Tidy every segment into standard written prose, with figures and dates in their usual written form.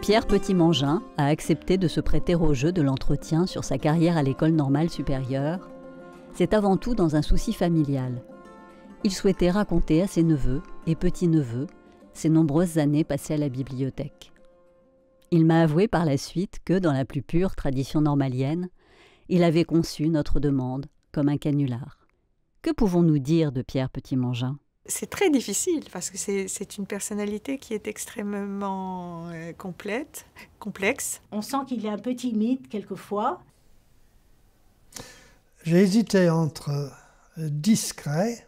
Pierre Petit-Mangin a accepté de se prêter au jeu de l'entretien sur sa carrière à l'École normale supérieure, c'est avant tout dans un souci familial. Il souhaitait raconter à ses neveux et petits-neveux ses nombreuses années passées à la bibliothèque. Il m'a avoué par la suite que, dans la plus pure tradition normalienne, il avait conçu notre demande comme un canular. Que pouvons-nous dire de Pierre Petit-Mangin ? C'est très difficile parce que c'est une personnalité qui est extrêmement complexe. On sent qu'il est un peu timide quelquefois. J'ai hésité entre discret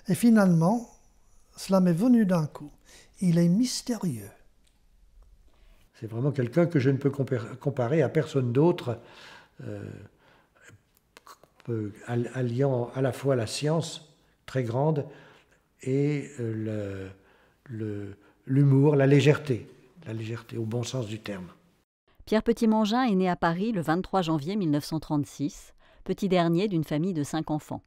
et finalement, cela m'est venu d'un coup. Il est mystérieux. C'est vraiment quelqu'un que je ne peux comparer à personne d'autre, alliant à la fois la science très grande et l'humour, la légèreté au bon sens du terme. Pierre Petit-Mangin est né à Paris le 23 janvier 1936, petit dernier d'une famille de 5 enfants.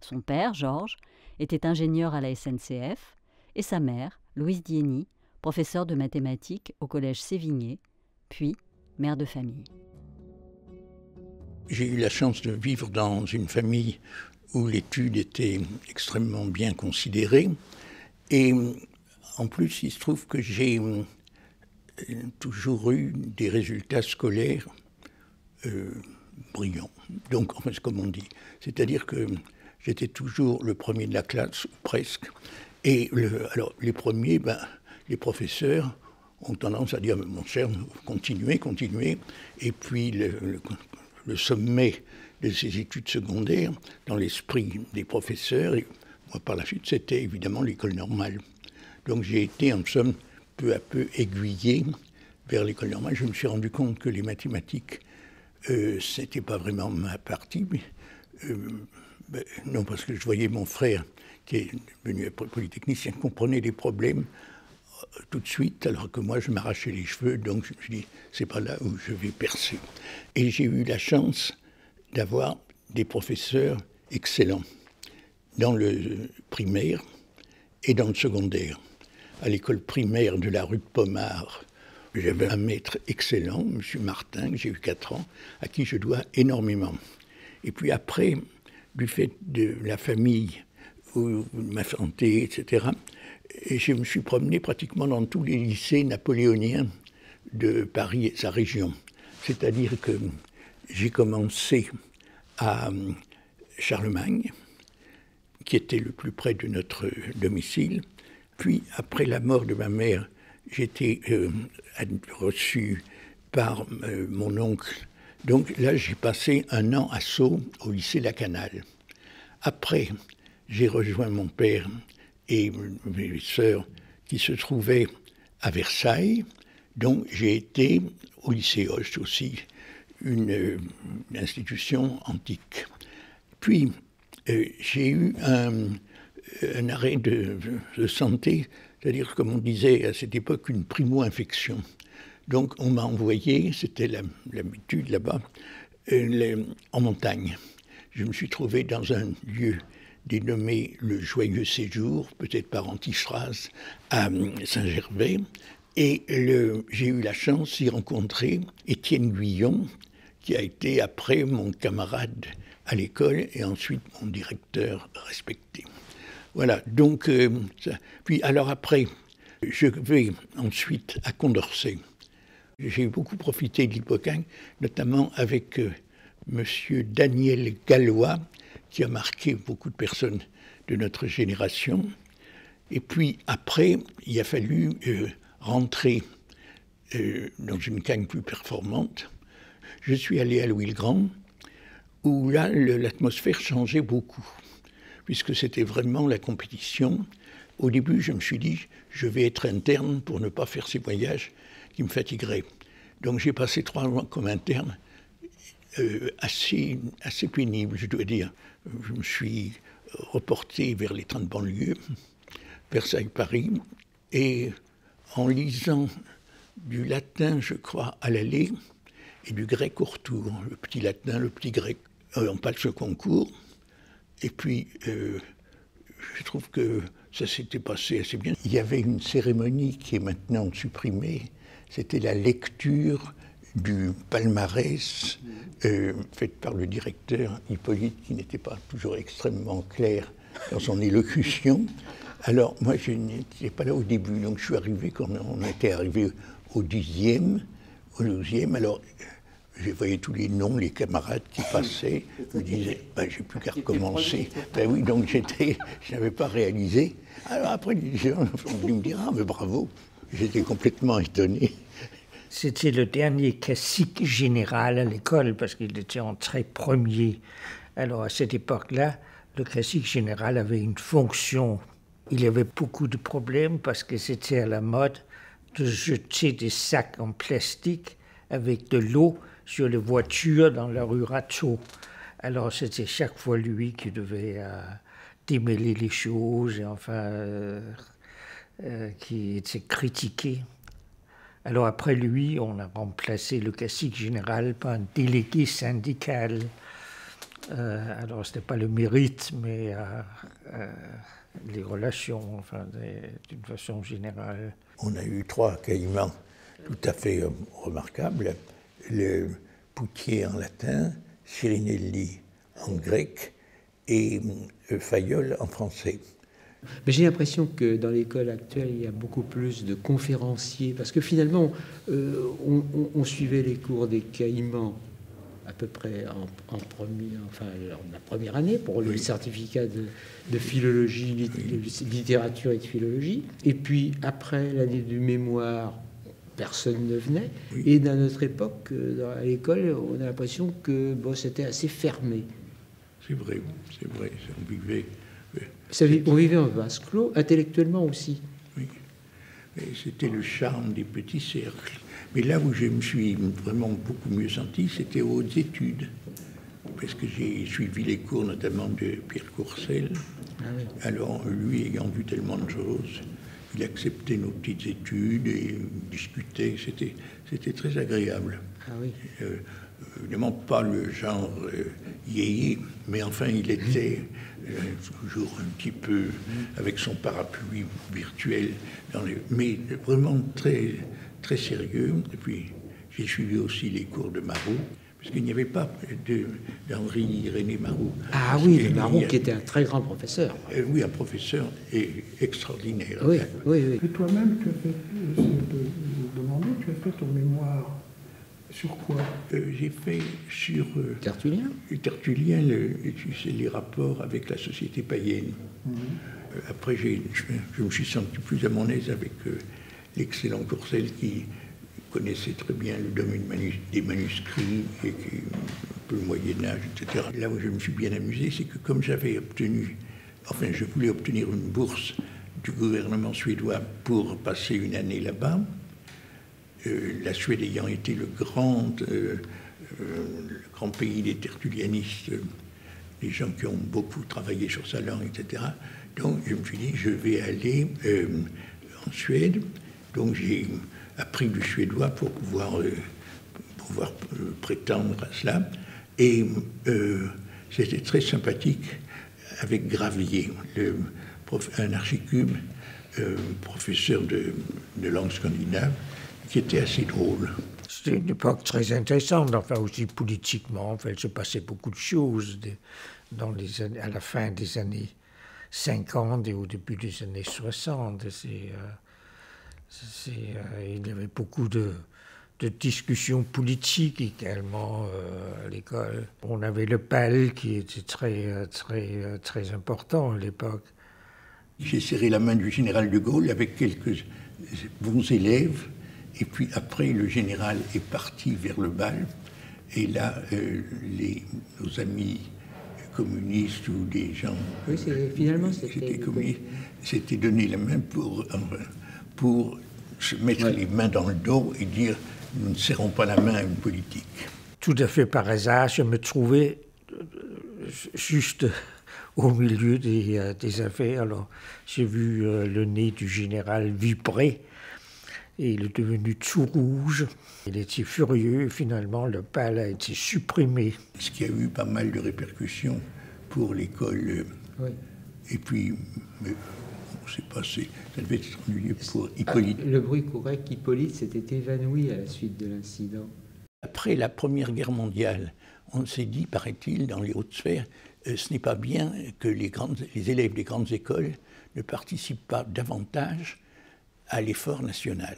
Son père, Georges, était ingénieur à la SNCF et sa mère, Louise Dieny, professeure de mathématiques au collège Sévigné, puis mère de famille. J'ai eu la chance de vivre dans une famille où l'étude était extrêmement bien considérée. Et en plus, il se trouve que j'ai toujours eu des résultats scolaires brillants. Donc, enfin, c'est comme on dit. C'est-à-dire que j'étais toujours le premier de la classe, presque. Et alors, les premiers, les professeurs ont tendance à dire « Mon cher, continuez ». Et puis, le sommet de ces études secondaires, dans l'esprit des professeurs, et moi par la suite, c'était évidemment l'école normale. Donc j'ai été en somme peu à peu aiguillé vers l'école normale. Je me suis rendu compte que les mathématiques, c'était pas vraiment ma partie. Non, parce que je voyais mon frère, qui est devenu polytechnicien, comprenait les problèmes tout de suite, alors que moi je m'arrachais les cheveux, donc je me suis dit, c'est pas là où je vais percer. Et j'ai eu la chance d'avoir des professeurs excellents dans le primaire et dans le secondaire. À l'école primaire de la rue de Pomard, j'avais un maître excellent, M. Martin, que j'ai eu 4 ans, à qui je dois énormément. Et puis après, du fait de la famille, de ma santé, etc., et je me suis promené pratiquement dans tous les lycées napoléoniens de Paris et sa région. C'est-à-dire que j'ai commencé à Charlemagne, qui était le plus près de notre domicile. Puis, après la mort de ma mère, j'ai été reçu par mon oncle. Donc là, j'ai passé 1 an à Sceaux, au lycée La Canale. Après, j'ai rejoint mon père et mes sœurs qui se trouvaient à Versailles. Donc j'ai été au lycée Hoche aussi, une institution antique. Puis j'ai eu un arrêt de santé, c'est-à-dire comme on disait à cette époque une primo-infection. Donc on m'a envoyé, c'était l'habitude là-bas, en montagne. Je me suis trouvé dans un lieu dénommé le Joyeux Séjour, peut-être par antiphrase, à Saint-Gervais. Et j'ai eu la chance d'y rencontrer Étienne Guyon, qui a été après mon camarade à l'école et ensuite mon directeur respecté. Voilà, donc, puis alors après, je vais ensuite à Condorcet. J'ai beaucoup profité de l'Hippocampe, notamment avec monsieur Daniel Gallois, qui a marqué beaucoup de personnes de notre génération. Et puis après, il a fallu rentrer dans une cagne plus performante. Je suis allé à Louis-le-Grand, où là, l'atmosphère changeait beaucoup, puisque c'était vraiment la compétition. Au début, je me suis dit, je vais être interne pour ne pas faire ces voyages qui me fatigueraient. Donc j'ai passé 3 mois comme interne, assez pénible, je dois dire. Je me suis reporté vers les trains de banlieue, Versailles-Paris, et en lisant du latin, je crois, à l'aller, et du grec au retour, le petit latin, le petit grec, on passe le concours, et puis je trouve que ça s'était passé assez bien. Il y avait une cérémonie qui est maintenant supprimée, c'était la lecture du palmarès fait par le directeur Hippolyte, qui n'était pas toujours extrêmement clair dans son élocution. Alors, moi, je n'étais pas là au début, donc je suis arrivé quand on était arrivé au 10e, au 12e. Alors, je voyais tous les noms, les camarades qui passaient. Je me disais, j'ai plus qu'à recommencer. Ben oui, donc je n'avais pas réalisé. Alors après, les gens ont dû me dire, ah, mais bravo. J'étais complètement étonné. C'était le dernier classique général à l'école, parce qu'il était entré premier. Alors, à cette époque-là, le classique général avait une fonction. Il y avait beaucoup de problèmes, parce que c'était à la mode de jeter des sacs en plastique avec de l'eau sur les voitures dans la rue Ratzeau. Alors, c'était chaque fois lui qui devait démêler les choses, et enfin, qui était critiqué. Alors après lui, on a remplacé le classique général par un délégué syndical. Alors ce n'était pas le mérite, mais les relations, enfin, d'une façon générale. On a eu 3 caïmans tout à fait remarquables. Le Poutier en latin, Sirinelli en grec et Fayolle en français. Mais j'ai l'impression que dans l'école actuelle, il y a beaucoup plus de conférenciers, parce que finalement, on suivait les cours des caïmans à peu près en la première année pour le certificat de philologie, littérature et de philologie. Et puis après l'année du mémoire, personne ne venait. Oui. Et dans notre époque, à l'école, on a l'impression que c'était assez fermé. C'est vrai, on vivait. On vivait en vase clos, intellectuellement aussi. Oui, c'était le charme des petits cercles. Mais là où je me suis vraiment beaucoup mieux senti, c'était aux hautes études. Parce que j'ai suivi les cours notamment de Pierre Courcelles. Ah oui. Alors, lui, ayant vu tellement de choses, il acceptait nos petites études et discutait. C'était très agréable. Ah oui. Évidemment pas le genre yéyé, mais enfin il était toujours un petit peu avec son parapluie virtuel, mais vraiment très, très sérieux. Et puis j'ai suivi aussi les cours de Marot, parce qu'il n'y avait pas d'Henri-René Marot. Ah oui, le Marot qui était un très grand professeur. Oui, un professeur extraordinaire. Oui, oui, oui. Et toi-même, tu as fait, tu as fait ton mémoire. Sur quoi? J'ai fait sur Tertullien. Tertullien, les rapports avec la société païenne. Après, je me suis senti plus à mon aise avec l'excellent Courcelles qui connaissait très bien le domaine des manuscrits et un peu le Moyen-Âge, etc. Là où je me suis bien amusé, c'est que comme je voulais obtenir une bourse du gouvernement suédois pour passer une année là-bas. La Suède ayant été le grand pays des tertullianistes, des gens qui ont beaucoup travaillé sur sa langue, etc. Donc je me suis dit, je vais aller en Suède. Donc j'ai appris du suédois pour pouvoir prétendre à cela. Et c'était très sympathique avec Gravier, un archicube, professeur de langue scandinave, qui était assez drôle. C'était une époque très intéressante, enfin aussi politiquement. Enfin, il se passait beaucoup de choses à la fin des années 50 et au début des années 60. Il y avait beaucoup de discussions politiques également à l'école. On avait le PAL qui était très important à l'époque. J'ai serré la main du général de Gaulle avec quelques bons élèves. Et puis après, le général est parti vers le bal. Et là, nos amis communistes ou des gens finalement, communistes s'étaient donné la main pour se mettre les mains dans le dos et dire « nous ne serrons pas la main à une politique ». Tout à fait par hasard, je me trouvais juste au milieu des affaires. Alors, j'ai vu le nez du général vibrer. Et il est devenu tout rouge. Il était furieux. Finalement, le PAL a été supprimé. Ce qui a eu pas mal de répercussions pour l'école. Oui. Et puis, c'est passé. Ça devait être ennuyeux pour Hippolyte. Le bruit courait qu'Hippolyte s'était évanoui à la suite de l'incident. Après la Première Guerre mondiale, on s'est dit, paraît-il, dans les hautes sphères, ce n'est pas bien que les élèves des grandes écoles ne participent pas davantage à l'effort national.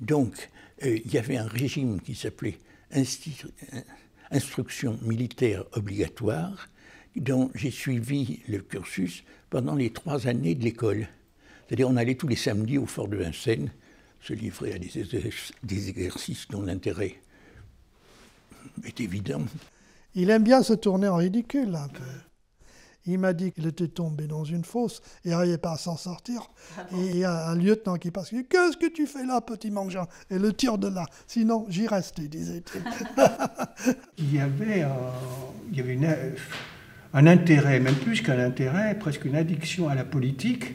Donc, il y avait un régime qui s'appelait instruction militaire obligatoire, dont j'ai suivi le cursus pendant les 3 années de l'école. C'est-à-dire, on allait tous les samedis au fort de Vincennes se livrer à des exercices dont l'intérêt est évident. Il aime bien se tourner en ridicule un peu. Il m'a dit qu'il était tombé dans une fosse et n'arrivait pas à s'en sortir. Et il y a un lieutenant qui passe, « Qu'est-ce que tu fais là, petit mangin ?» Et le tire de là. « Sinon, j'y restais, disait-il. » Il y avait un intérêt, même plus qu'un intérêt, presque une addiction à la politique.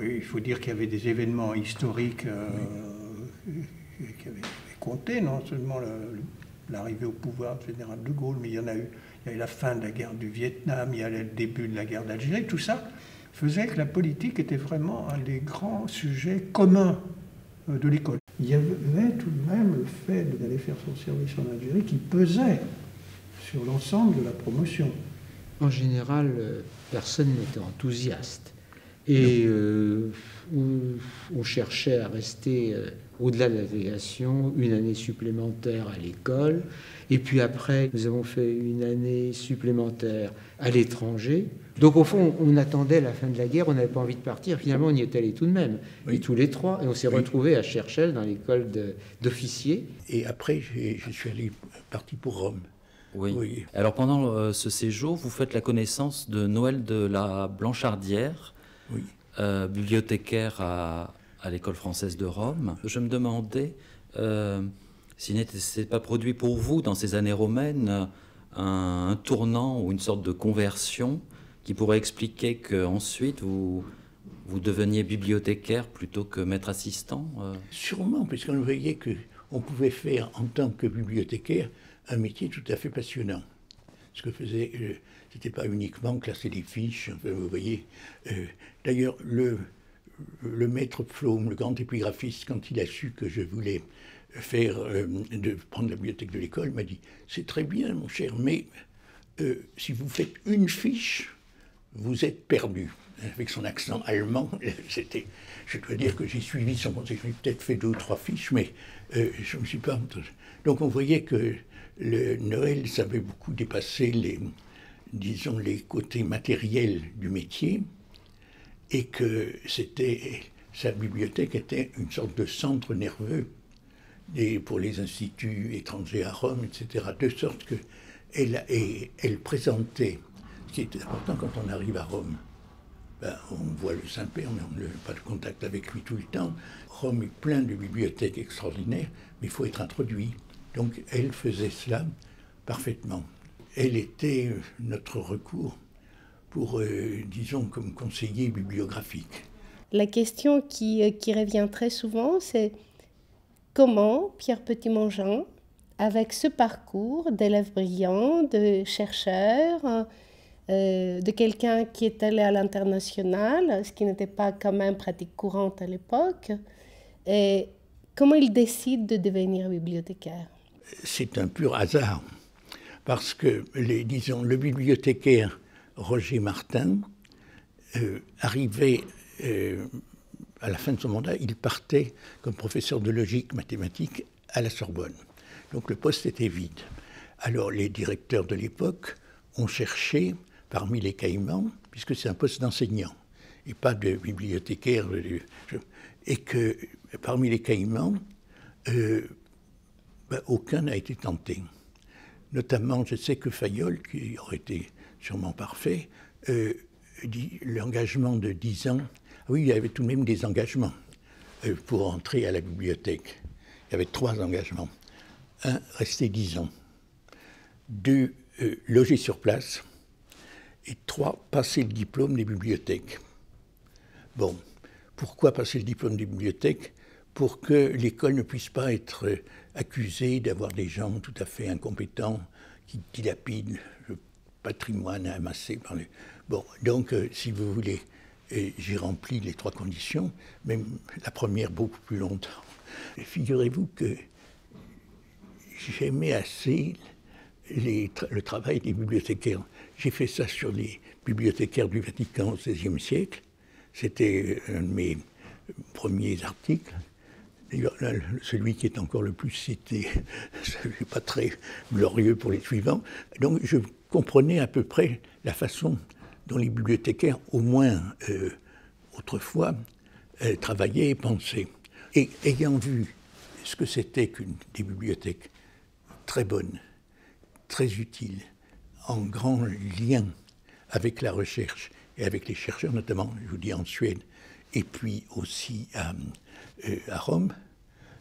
Il faut dire qu'il y avait des événements historiques qui avaient compté, non seulement l'arrivée au pouvoir du général de Gaulle, mais il y a eu la fin de la guerre du Vietnam, il y a le début de la guerre d'Algérie. Tout ça faisait que la politique était vraiment un des grands sujets communs de l'école. Il y avait tout de même le fait d'aller faire son service en Algérie qui pesait sur l'ensemble de la promotion. En général, personne n'était enthousiaste. Et on cherchait à rester au-delà de l'agrégation, une année supplémentaire à l'école. Et puis après, nous avons fait une année supplémentaire à l'étranger. Donc au fond, on attendait la fin de la guerre, on n'avait pas envie de partir. Finalement, on y est allé tout de même, et tous les 3. Et on s'est retrouvés à Cherchel, dans l'école d'officiers. Et après, je suis parti pour Rome. Oui. Alors pendant ce séjour, vous faites la connaissance de Noël de la Blanchardière, bibliothécaire à l'école française de Rome. Je me demandais s'il n'était pas produit pour vous, dans ces années romaines, un tournant ou une sorte de conversion qui pourrait expliquer qu'ensuite vous deveniez bibliothécaire plutôt que maître assistant Sûrement, puisqu'on voyait qu'on pouvait faire en tant que bibliothécaire un métier tout à fait passionnant. Ce que faisait, c'était pas uniquement classer les fiches, enfin, vous voyez. D'ailleurs, le maître Pflaum, le grand épigraphiste, quand il a su que je voulais prendre la bibliothèque de l'école, m'a dit « C'est très bien, mon cher, mais si vous faites une fiche, vous êtes perdu. » Avec son accent allemand, je dois dire que j'ai suivi son conseil. J'ai peut-être fait 2 ou 3 fiches, mais je ne me suis pas... Donc on voyait que le Noël savait beaucoup dépasser les côtés matériels du métier, et que sa bibliothèque était une sorte de centre nerveux pour les instituts étrangers à Rome, etc. De sorte qu'elle présentait, ce qui est important quand on arrive à Rome, on voit le Saint-Père, mais on n'a pas de contact avec lui tout le temps. Rome est plein de bibliothèques extraordinaires, mais il faut être introduit. Donc elle faisait cela parfaitement. Elle était notre recours pour, disons, comme conseiller bibliographique. La question qui revient très souvent, c'est comment Pierre Petit-Mangin, avec ce parcours d'élève brillant, de chercheur, de quelqu'un qui est allé à l'international, ce qui n'était pas quand même pratique courante à l'époque, et comment il décide de devenir bibliothécaire? C'est un pur hasard, parce que, disons, le bibliothécaire Roger Martin arrivait à la fin de son mandat, il partait comme professeur de logique mathématique à la Sorbonne. Donc le poste était vide. Alors les directeurs de l'époque ont cherché parmi les caïmans, puisque c'est un poste d'enseignant et pas de bibliothécaire, et que parmi les caïmans, aucun n'a été tenté. Notamment, je sais que Fayolle, qui aurait été sûrement parfait, dit l'engagement de 10 ans. Oui, il y avait tout de même des engagements pour entrer à la bibliothèque. Il y avait 3 engagements. 1, rester 10 ans. 2, loger sur place. Et 3, passer le diplôme des bibliothèques. Bon, pourquoi passer le diplôme des bibliothèques? Pour que l'école ne puisse pas être accusée d'avoir des gens tout à fait incompétents qui dilapident le patrimoine amassé par les... Bon, donc, si vous voulez, Et j'ai rempli les 3 conditions, même la première beaucoup plus longtemps. Figurez-vous que j'aimais assez le travail des bibliothécaires. J'ai fait ça sur les bibliothécaires du Vatican au XVIe siècle. C'était un de mes premiers articles. D'ailleurs, celui qui est encore le plus cité, ce n'est pas très glorieux pour les suivants. Donc je comprenais à peu près la façon dont les bibliothécaires, au moins autrefois, travaillaient et pensaient. Et ayant vu ce que c'était qu'une des bibliothèques très bonnes, très utiles, en grand lien avec la recherche et avec les chercheurs, notamment, je vous dis, en Suède, et puis aussi à Rome,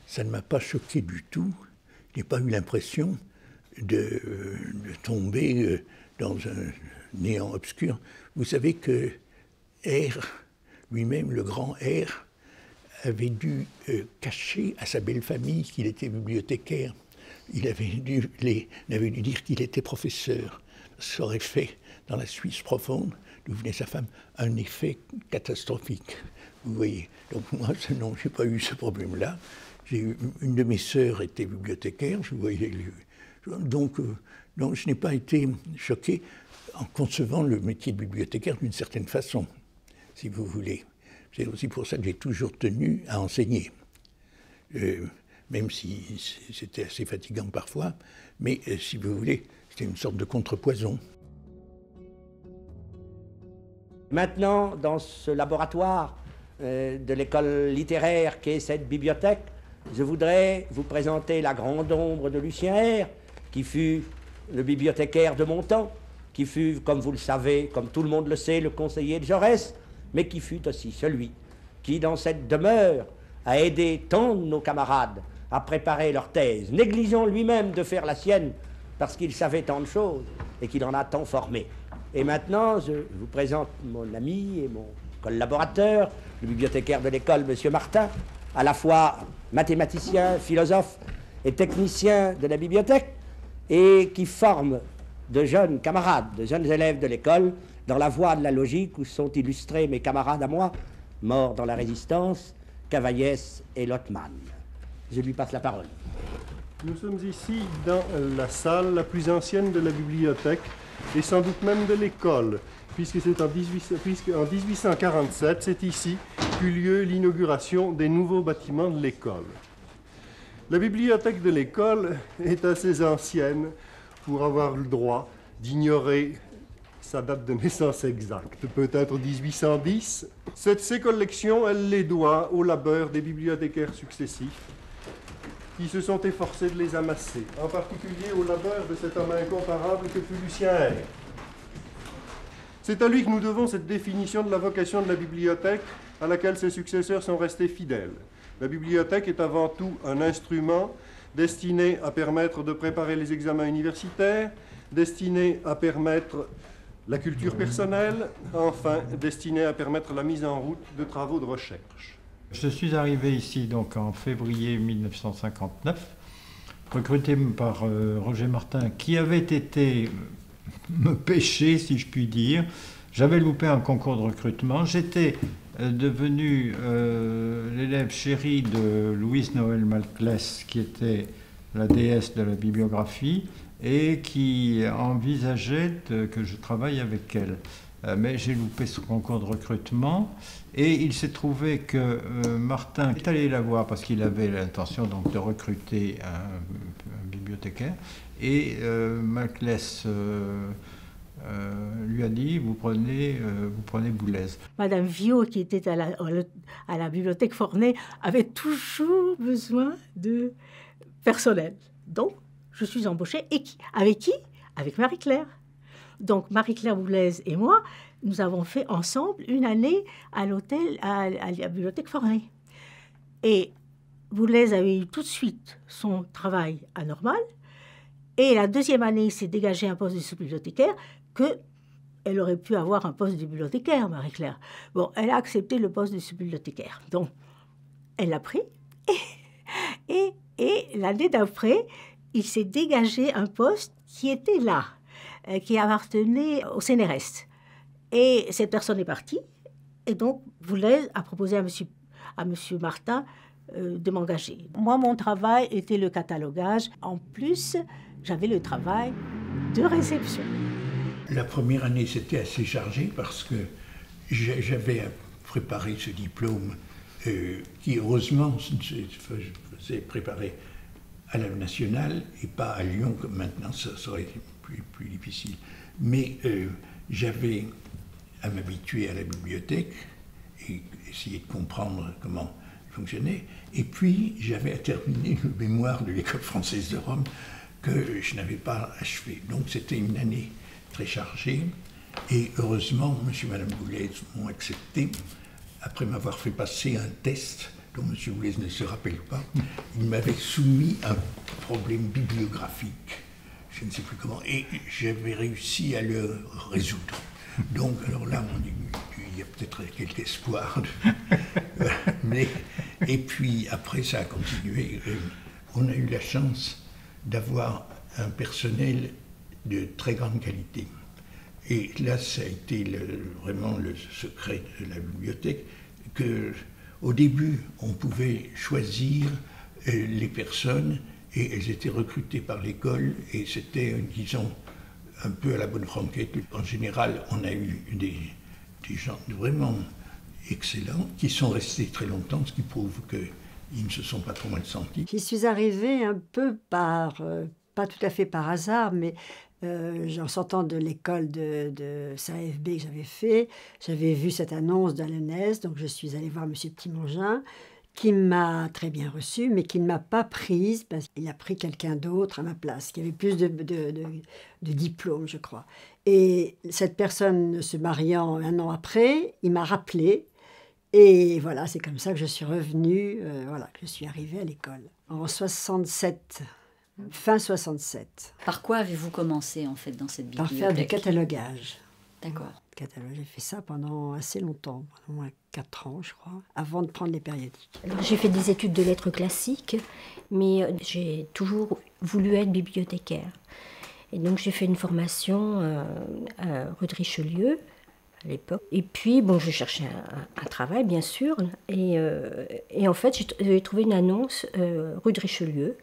ça ne m'a pas choqué du tout. Je n'ai pas eu l'impression de tomber dans un néant obscur. Vous savez que R, lui-même, le grand R, avait dû cacher à sa belle famille qu'il était bibliothécaire. Il avait dû dire qu'il était professeur. Ça aurait fait, dans la Suisse profonde, d'où venait sa femme, un effet catastrophique. Vous voyez. Donc moi, non, je n'ai pas eu ce problème-là. Une de mes sœurs était bibliothécaire, je voyais. Donc je n'ai pas été choqué en concevant le métier de bibliothécaire d'une certaine façon, si vous voulez. C'est aussi pour ça que j'ai toujours tenu à enseigner, même si c'était assez fatigant parfois, mais si vous voulez, c'était une sorte de contrepoison. Maintenant, dans ce laboratoire de l'école littéraire qu'est cette bibliothèque, je voudrais vous présenter la grande ombre de Lucien R, qui fut le bibliothécaire de mon temps, qui fut, comme vous le savez, comme tout le monde le sait, le conseiller de Jaurès, mais qui fut aussi celui qui, dans cette demeure, a aidé tant de nos camarades à préparer leur thèse, négligeant lui-même de faire la sienne, parce qu'il savait tant de choses et qu'il en a tant formé. Et maintenant, je vous présente mon ami et mon collaborateur, le bibliothécaire de l'école, M. Martin, à la fois mathématicien, philosophe et technicien de la bibliothèque, et qui forme de jeunes camarades, de jeunes élèves de l'école, dans la voie de la logique où sont illustrés mes camarades à moi, morts dans la Résistance, Cavaillès et Lottmann. Je lui passe la parole. Nous sommes ici dans la salle la plus ancienne de la bibliothèque et sans doute même de l'école, puisque en 1847, c'est ici qu'eut lieu l'inauguration des nouveaux bâtiments de l'école. La bibliothèque de l'école est assez ancienne pour avoir le droit d'ignorer sa date de naissance exacte, peut-être 1810. Ces collections, elle les doit au labeur des bibliothécaires successifs qui se sont efforcés de les amasser, en particulier au labeur de cet homme incomparable que fut Lucien R. C'est à lui que nous devons cette définition de la vocation de la bibliothèque à laquelle ses successeurs sont restés fidèles. La bibliothèque est avant tout un instrument destiné à permettre de préparer les examens universitaires, destiné à permettre la culture personnelle, enfin destiné à permettre la mise en route de travaux de recherche. Je suis arrivé ici donc en février 1959, recruté par Roger Martin, qui avait été me pêcher, si je puis dire. J'avais loupé un concours de recrutement. J'étais devenu l'élève chéri de Louise Noël Malclès, qui était la déesse de la bibliographie, et qui envisageait que je travaille avec elle. Mais j'ai loupé ce concours de recrutement, et il s'est trouvé que Martin est allé la voir parce qu'il avait l'intention donc de recruter un bibliothécaire, et Malclès lui a dit vous prenez Boulez. Madame Viau, qui était à la bibliothèque Forney, avait toujours besoin de personnel. Donc, je suis embauchée. Et avec qui? Avec Marie-Claire. Donc, Marie-Claire Boulez et moi, nous avons fait ensemble une année à l'hôtel, à la bibliothèque Forney. Et Boulez avait eu tout de suite son travail anormal. Et la deuxième année, il s'est dégagé un poste de sous-bibliothécaire qu'elle aurait pu avoir un poste de bibliothécaire, Marie-Claire. Bon, elle a accepté le poste de sous-bibliothécaire. Donc, elle l'a pris. Et l'année d'après, il s'est dégagé un poste qui était là, qui appartenait au CNRS. Et cette personne est partie. Et donc, Boulez a proposé à monsieur Martin de m'engager. Moi, mon travail était le catalogage. En plus, j'avais le travail de réception. La première année, c'était assez chargé parce que j'avais préparé ce diplôme qui, heureusement, se faisait préparer à la Nationale et pas à Lyon, comme maintenant, ça aurait été plus difficile. Mais j'avais à m'habituer à la bibliothèque et essayer de comprendre comment elle fonctionnait. Et puis, j'avais à terminer le mémoire de l'École française de Rome que je n'avais pas achevé. Donc, c'était une année très chargée. Et heureusement, monsieur et madame Boulez m'ont accepté. Après m'avoir fait passer un test dont monsieur Boulez ne se rappelle pas, il m'avait soumis un problème bibliographique. Je ne sais plus comment. Et j'avais réussi à le résoudre. Donc, alors là, on dit, il y a peut-être quelque espoir. Et puis, après, ça a continué. On a eu la chance d'avoir un personnel de très grande qualité. Et là, ça a été vraiment le secret de la bibliothèque, qu'au début, on pouvait choisir les personnes et elles étaient recrutées par l'école et c'était, disons, un peu à la bonne franquette. En général, on a eu des gens vraiment excellents qui sont restés très longtemps, ce qui prouve qu'ils ne se sont pas trop mal sentis. J'y suis arrivée un peu pas tout à fait par hasard, mais en sortant de l'école de SAFB que j'avais fait, j'avais vu cette annonce dans l'ENS, donc je suis allée voir M. Petit-Mongin, qui m'a très bien reçue, mais qui ne m'a pas prise parce qu'il a pris quelqu'un d'autre à ma place, qui avait plus de diplômes, je crois. Et cette personne se mariant un an après, il m'a rappelé. Et voilà, c'est comme ça que je suis revenue, que je suis arrivée à l'école. En 67, fin 67. Par quoi avez-vous commencé, en fait, dans cette bibliothèque? Par faire du catalogage. D'accord. J'ai fait ça pendant assez longtemps, pendant au moins 4 ans, je crois, avant de prendre les périodiques. Alors, j'ai fait des études de lettres classiques, mais j'ai toujours voulu être bibliothécaire. Et donc, j'ai fait une formation à rue de Richelieu, à l'époque. Et puis, bon, je cherchais un travail, bien sûr. Et en fait, j'ai trouvé une annonce rue de Richelieu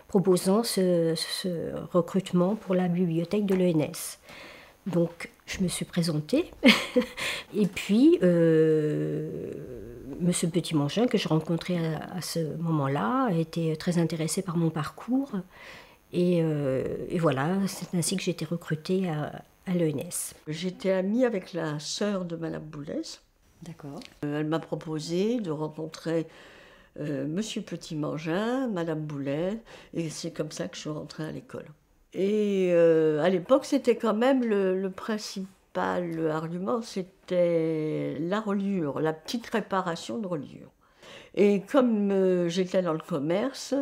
proposant ce recrutement pour la bibliothèque de l'ENS. Donc, je me suis présentée. Et puis, monsieur Petit-Mongin, que je rencontrais à ce moment-là, était très intéressé par mon parcours. Et voilà, c'est ainsi que j'ai été recrutée à l'ENS. J'étais amie avec la sœur de Madame Boulez. D'accord. Elle m'a proposé de rencontrer monsieur Petit-Mongin, Madame Boulez, et c'est comme ça que je suis rentrée à l'école. Et à l'époque, c'était quand même le principal argument, c'était la reliure, la petite réparation de reliure. Et comme j'étais dans le commerce,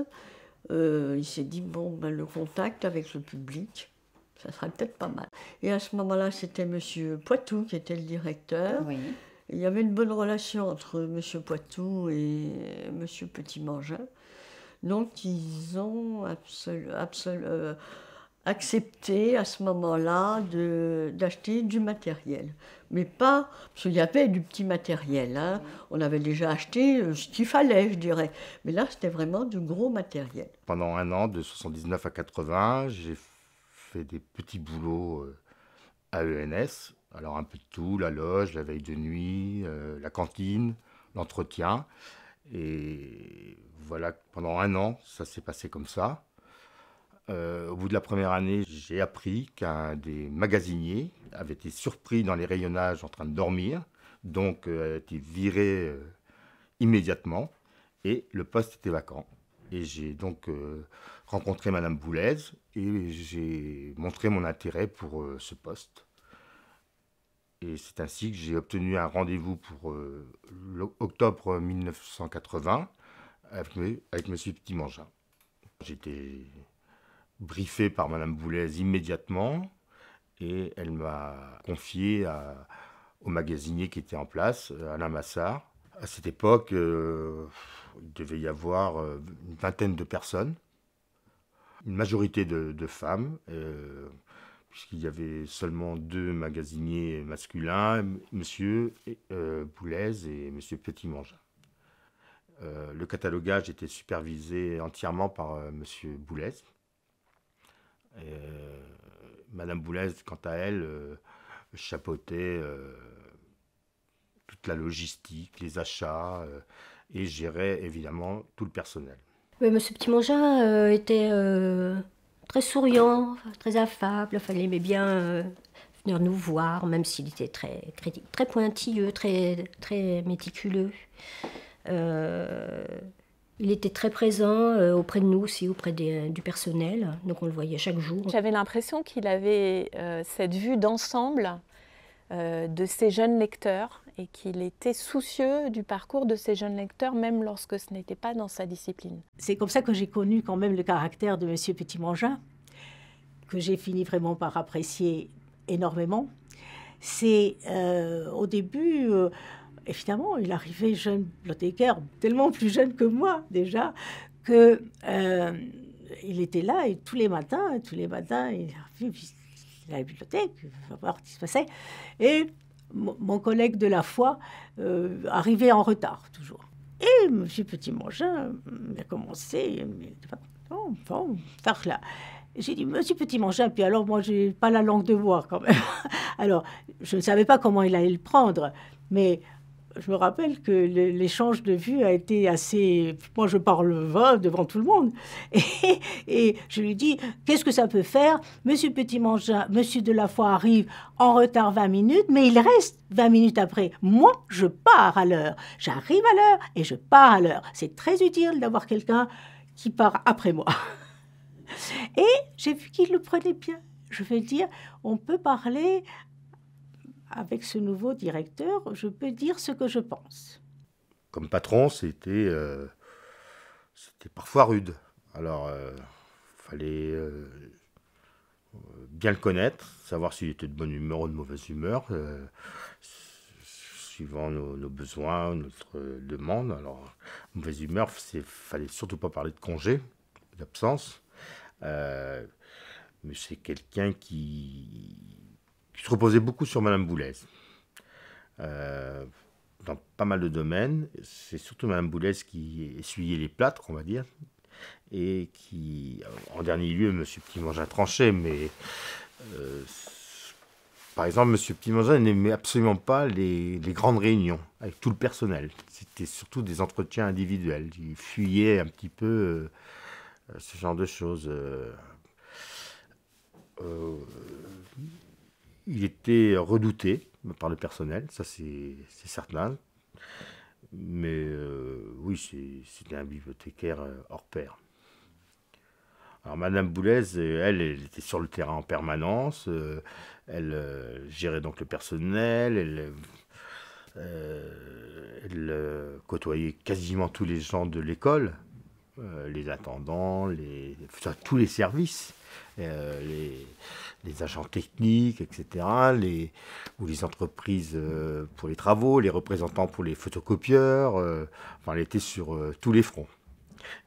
il s'est dit, le contact avec le public, ça serait peut-être pas mal. Et à ce moment-là, c'était monsieur Poitou qui était le directeur. Oui. Il y avait une bonne relation entre monsieur Poitou et monsieur Petit-Mongin. Donc, ils ont accepté à ce moment-là d'acheter du matériel. Mais pas, parce qu'il y avait du petit matériel, hein. On avait déjà acheté ce qu'il fallait, je dirais. Mais là, c'était vraiment du gros matériel. Pendant un an, de 79 à 80, j'ai fait des petits boulots à l'ENS. Alors un peu de tout, la loge, la veille de nuit, la cantine, l'entretien. Et voilà, pendant un an, ça s'est passé comme ça. Au bout de la première année, j'ai appris qu'un des magasiniers avait été surpris dans les rayonnages en train de dormir, donc a été viré immédiatement, et le poste était vacant. Et j'ai donc rencontré Madame Boulez, et j'ai montré mon intérêt pour ce poste. Et c'est ainsi que j'ai obtenu un rendez-vous pour octobre 1980 avec monsieur Petit-Mongin. J'étais briefé par Madame Boulez immédiatement et elle m'a confié au magasinier qui était en place, Alain Massard. À cette époque, il devait y avoir une vingtaine de personnes, une majorité de femmes, puisqu'il y avait seulement 2 magasiniers masculins, M. Boulez et M. Petit-Mangin. Le catalogage était supervisé entièrement par M. Boulez. Madame Boulez, quant à elle, chapeautait toute la logistique, les achats, et gérait évidemment tout le personnel. Oui, Monsieur Petit-Mangin était très souriant, très affable. Enfin, il aimait bien venir nous voir, même s'il était très pointilleux, très méticuleux. Il était très présent auprès de nous aussi, auprès du personnel, donc on le voyait chaque jour. J'avais l'impression qu'il avait cette vue d'ensemble de ces jeunes lecteurs et qu'il était soucieux du parcours de ces jeunes lecteurs, même lorsque ce n'était pas dans sa discipline. C'est comme ça que j'ai connu quand même le caractère de M. Petit-Mangin, que j'ai fini vraiment par apprécier énormément. C'est au début... Évidemment, il arrivait jeune bibliothécaire, tellement plus jeune que moi déjà, que il était là et tous les matins, il arrivait à la bibliothèque, il va voir ce qui se passait. Et mon collègue de la foi arrivait en retard toujours. Et M. Petit-Mangin a commencé, là. J'ai dit, Monsieur Petit-Mangin, puis alors moi, j'ai pas la langue de bois quand même. Alors, je ne savais pas comment il allait le prendre, mais... Je me rappelle que l'échange de vues a été assez... Moi, je parle devant tout le monde. Et je lui dis, qu'est-ce que ça peut faire? Monsieur Petit-Mangin, Monsieur Delafoy arrive en retard 20 minutes, mais il reste 20 minutes après. Moi, je pars à l'heure. J'arrive à l'heure et je pars à l'heure. C'est très utile d'avoir quelqu'un qui part après moi. Et j'ai vu qu'il le prenait bien. Je vais dire, on peut parler... Avec ce nouveau directeur, je peux dire ce que je pense. Comme patron, c'était parfois rude. Alors, fallait bien le connaître, savoir s'il était de bonne humeur ou de mauvaise humeur, suivant nos besoins, notre demande. Alors, mauvaise humeur, fallait surtout pas parler de congé, d'absence. Mais c'est quelqu'un qui se reposait beaucoup sur Madame Boulez. Dans pas mal de domaines, c'est surtout Madame Boulez qui essuyait les plâtres, on va dire, et qui, en dernier lieu, Monsieur Petit-Mangin tranchait, mais par exemple, Monsieur Petit-Mangin n'aimait absolument pas les grandes réunions avec tout le personnel. C'était surtout des entretiens individuels. Il fuyait un petit peu ce genre de choses. Il était redouté par le personnel, ça c'est certain. Mais oui, c'était un bibliothécaire hors pair. Alors Madame Boulez, elle était sur le terrain en permanence. Elle gérait donc le personnel. Elle côtoyait quasiment tous les gens de l'école, les attendants, tous les services. Les agents techniques, etc., ou les entreprises pour les travaux, les représentants pour les photocopieurs. Enfin, elle était sur tous les fronts.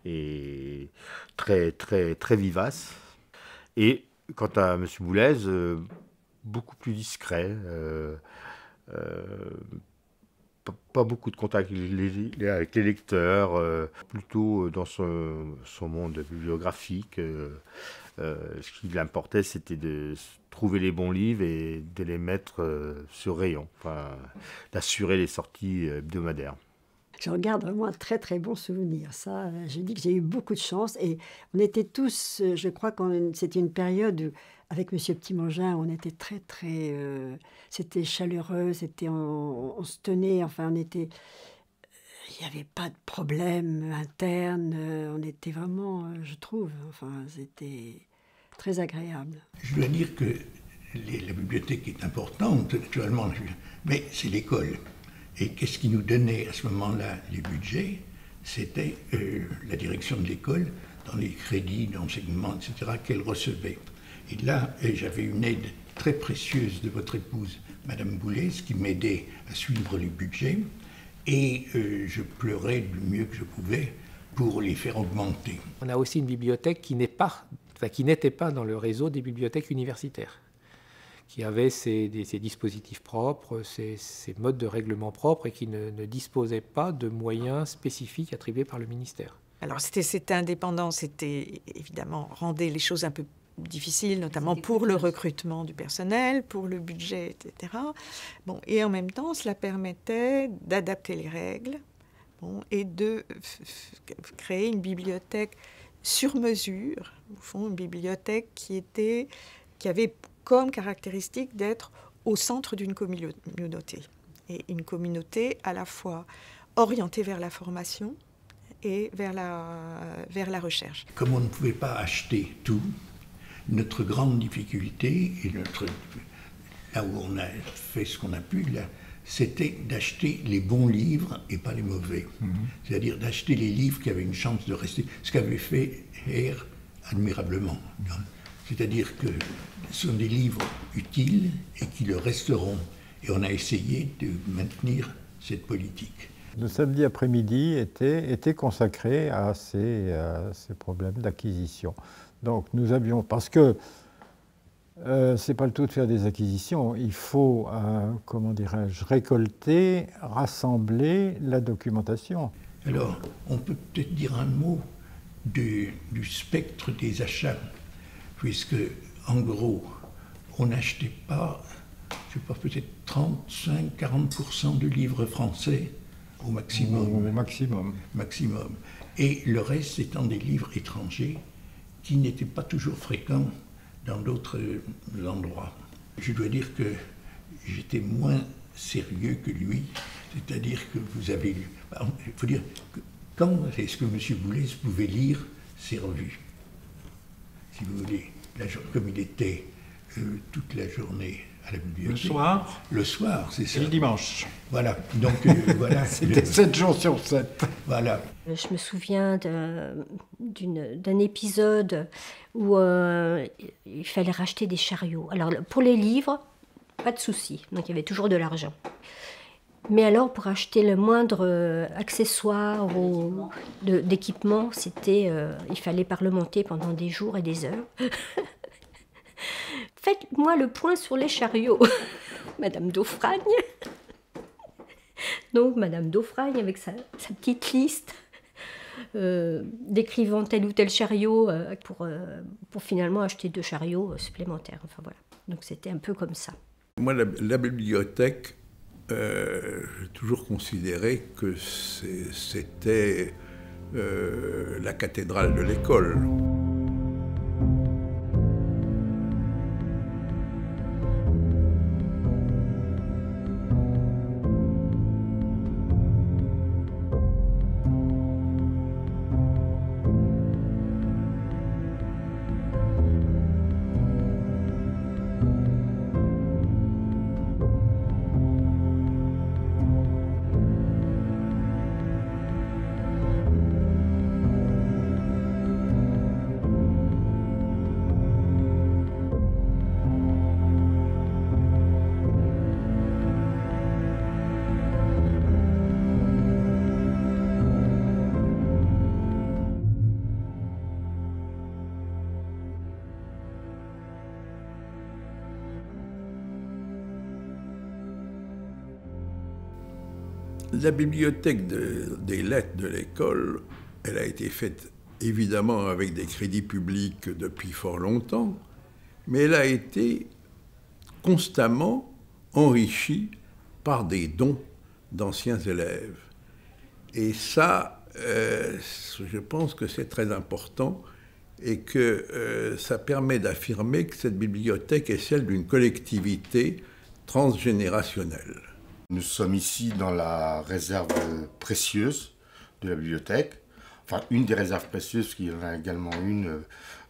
Et très, très, très vivace. Et quant à M. Boulez, beaucoup plus discret. Pas beaucoup de contact avec les lecteurs, plutôt dans son monde bibliographique. Ce qui l'importait, c'était de trouver les bons livres et de les mettre sur rayon, enfin, d'assurer les sorties hebdomadaires. J'en garde vraiment un très très bon souvenir. Ça, je dis que j'ai eu beaucoup de chance et on était tous, je crois que c'était une période où, avec Monsieur Petit-Mangin, on était très très, c'était chaleureux, on se tenait, enfin on était, il n'y avait pas de problème interne, on était vraiment, je trouve, enfin c'était très agréable. Je dois dire que la bibliothèque est importante, naturellement, mais c'est l'école. Et qu'est-ce qui nous donnait à ce moment-là les budgets? C'était la direction de l'école, dans les crédits d'enseignement, etc., qu'elle recevait. Et là, j'avais une aide très précieuse de votre épouse, Madame Boulez, qui m'aidait à suivre les budgets. Et je pleurais du mieux que je pouvais pour les faire augmenter. On a aussi une bibliothèque qui n'était pas dans le réseau des bibliothèques universitaires. qui avait ses dispositifs propres, ses modes de règlement propres et qui ne disposait pas de moyens spécifiques attribués par le ministère. Alors cette indépendance, c'était évidemment rendait les choses un peu difficiles, notamment pour le recrutement du personnel, pour le budget, etc. Bon, et en même temps, cela permettait d'adapter les règles, bon, et de créer une bibliothèque sur mesure, au fond une bibliothèque qui avait comme caractéristique d'être au centre d'une communauté. Et une communauté à la fois orientée vers la formation et vers la recherche. Comme on ne pouvait pas acheter tout, notre grande difficulté, et là où on a fait ce qu'on a pu, là, c'était d'acheter les bons livres et pas les mauvais. C'est-à-dire d'acheter les livres qui avaient une chance de rester, ce qu'avait fait Hare admirablement. C'est-à-dire que ce sont des livres utiles et qui le resteront. Et on a essayé de maintenir cette politique. Le samedi après-midi était consacré à ces problèmes d'acquisition. Donc nous avions, parce que c'est pas le tout de faire des acquisitions, il faut, comment dirais-je, récolter, rassembler la documentation. Alors, on peut peut-être dire un mot du spectre des achats, puisque, en gros, on n'achetait pas, je sais pas, peut-être 35-40% de livres français au maximum. Au maximum. Maximum. Et le reste étant des livres étrangers qui n'étaient pas toujours fréquents dans d'autres endroits. Je dois dire que j'étais moins sérieux que lui, c'est-à-dire que vous avez lu... Il faut dire, quand est-ce que M. Boulez pouvait lire ses revues? Si vous voulez, comme il était toute la journée à la bibliothèque. Le soir? Le soir, c'est ça. Et le dimanche. Voilà, donc voilà. C'était 7 jours sur 7. Voilà. Je me souviens d'un épisode où il fallait racheter des chariots. Alors pour les livres, pas de souci, donc il y avait toujours de l'argent. Mais alors pour acheter le moindre accessoire d'équipement, il fallait parlementer pendant des jours et des heures. Faites-moi le point sur les chariots, Madame Daufragne. Donc Madame Daufragne avec sa petite liste décrivant tel ou tel chariot pour finalement acheter 2 chariots supplémentaires. Enfin voilà, donc c'était un peu comme ça. Moi, la bibliothèque, j'ai toujours considéré que c'était la cathédrale de l'école. La bibliothèque des lettres de l'école, elle a été faite évidemment avec des crédits publics depuis fort longtemps, mais elle a été constamment enrichie par des dons d'anciens élèves. Et ça, je pense que c'est très important et que ça permet d'affirmer que cette bibliothèque est celle d'une collectivité transgénérationnelle. Nous sommes ici dans la réserve précieuse de la bibliothèque, enfin une des réserves précieuses, parce qu'il y en a également une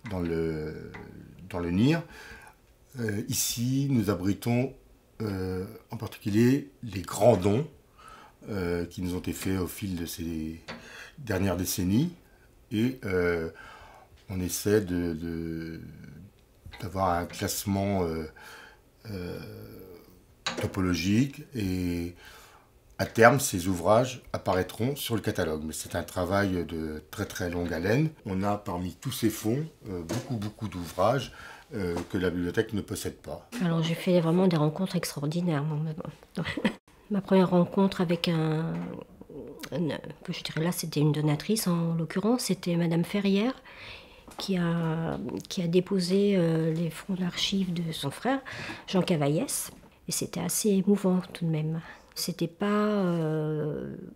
dans le NIR. Ici, nous abritons en particulier les grands dons qui nous ont été faits au fil de ces dernières décennies, et on essaie d'avoir un classement topologique et À terme, ces ouvrages apparaîtront sur le catalogue, mais c'est un travail de très très longue haleine. On a parmi tous ces fonds beaucoup d'ouvrages que la bibliothèque ne possède pas. Alors j'ai fait vraiment des rencontres extraordinaires. Ma première rencontre avec je dirais là, c'était une donatrice en l'occurrence, c'était Madame Ferrière qui a déposé les fonds d'archives de son frère, Jean Cavaillès. Et c'était assez émouvant tout de même. C'était pas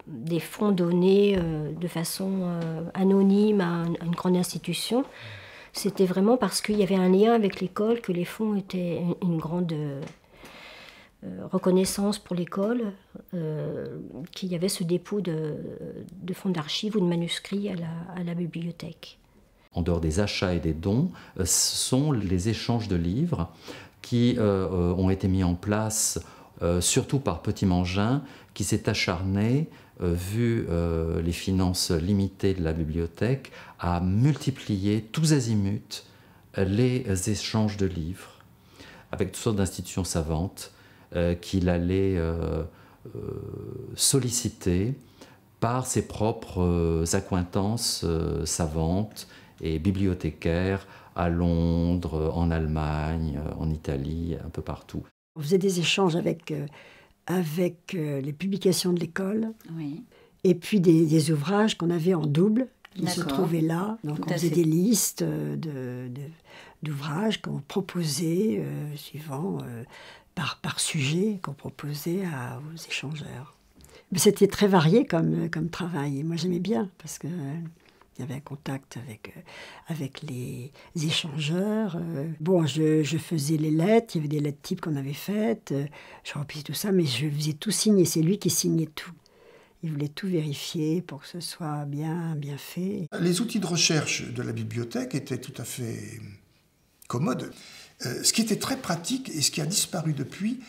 des fonds donnés de façon anonyme à une grande institution. C'était vraiment parce qu'il y avait un lien avec l'école que les fonds étaient une grande reconnaissance pour l'école, qu'il y avait ce dépôt de fonds d'archives ou de manuscrits à la bibliothèque. En dehors des achats et des dons, ce sont les échanges de livres qui ont été mis en place surtout par Petit Mangin, qui s'est acharné, vu les finances limitées de la bibliothèque, à multiplier tous azimuts les échanges de livres avec toutes sortes d'institutions savantes qu'il allait solliciter par ses propres accointances savantes et bibliothécaires à Londres, en Allemagne, en Italie, un peu partout. On faisait des échanges avec les publications de l'école, oui. Et puis des ouvrages qu'on avait en double, qui se trouvaient là. Donc on faisait des listes d'ouvrages qu'on proposait, suivant par sujet, qu'on proposait aux échangeurs. Mais c'était très varié comme travail, et moi j'aimais bien, parce que... il y avait un contact avec les échangeurs. Bon, je faisais les lettres, il y avait des lettres types qu'on avait faites, je remplissais tout ça, mais je faisais tout signer, c'est lui qui signait tout. Il voulait tout vérifier pour que ce soit bien fait. Les outils de recherche de la bibliothèque étaient tout à fait commodes. Ce qui était très pratique et ce qui a disparu depuis,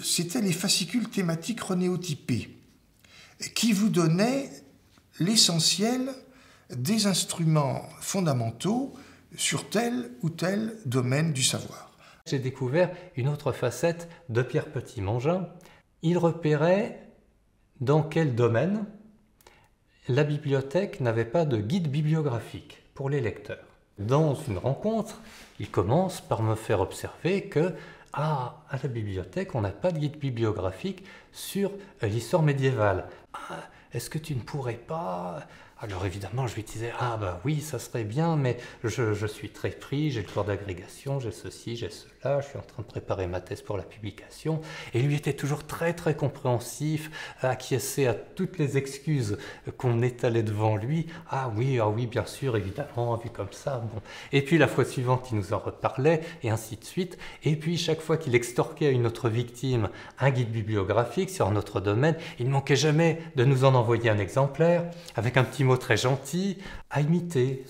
c'était les fascicules thématiques renéotypés, qui vous donnaient l'essentiel des instruments fondamentaux sur tel ou tel domaine du savoir. J'ai découvert une autre facette de Pierre Petit-Mangin. Il repérait dans quel domaine la bibliothèque n'avait pas de guide bibliographique pour les lecteurs. Dans une rencontre, il commence par me faire observer que à la bibliothèque, on n'a pas de guide bibliographique sur l'histoire médiévale. Est-ce que tu ne pourrais pas... Alors évidemment, je lui disais, oui, ça serait bien, mais je suis très pris, j'ai le cours d'agrégation, j'ai ceci, j'ai cela, je suis en train de préparer ma thèse pour la publication. Et lui était toujours très très compréhensif, acquiesçait à toutes les excuses qu'on étalait devant lui. Ah oui, bien sûr, évidemment, vu comme ça. Bon. Et puis la fois suivante, il nous en reparlait, et ainsi de suite. Et puis chaque fois qu'il extorquait à une autre victime un guide bibliographique sur un autre domaine, il ne manquait jamais de nous en envoyer un exemplaire, avec un petit mot très gentil à imiter,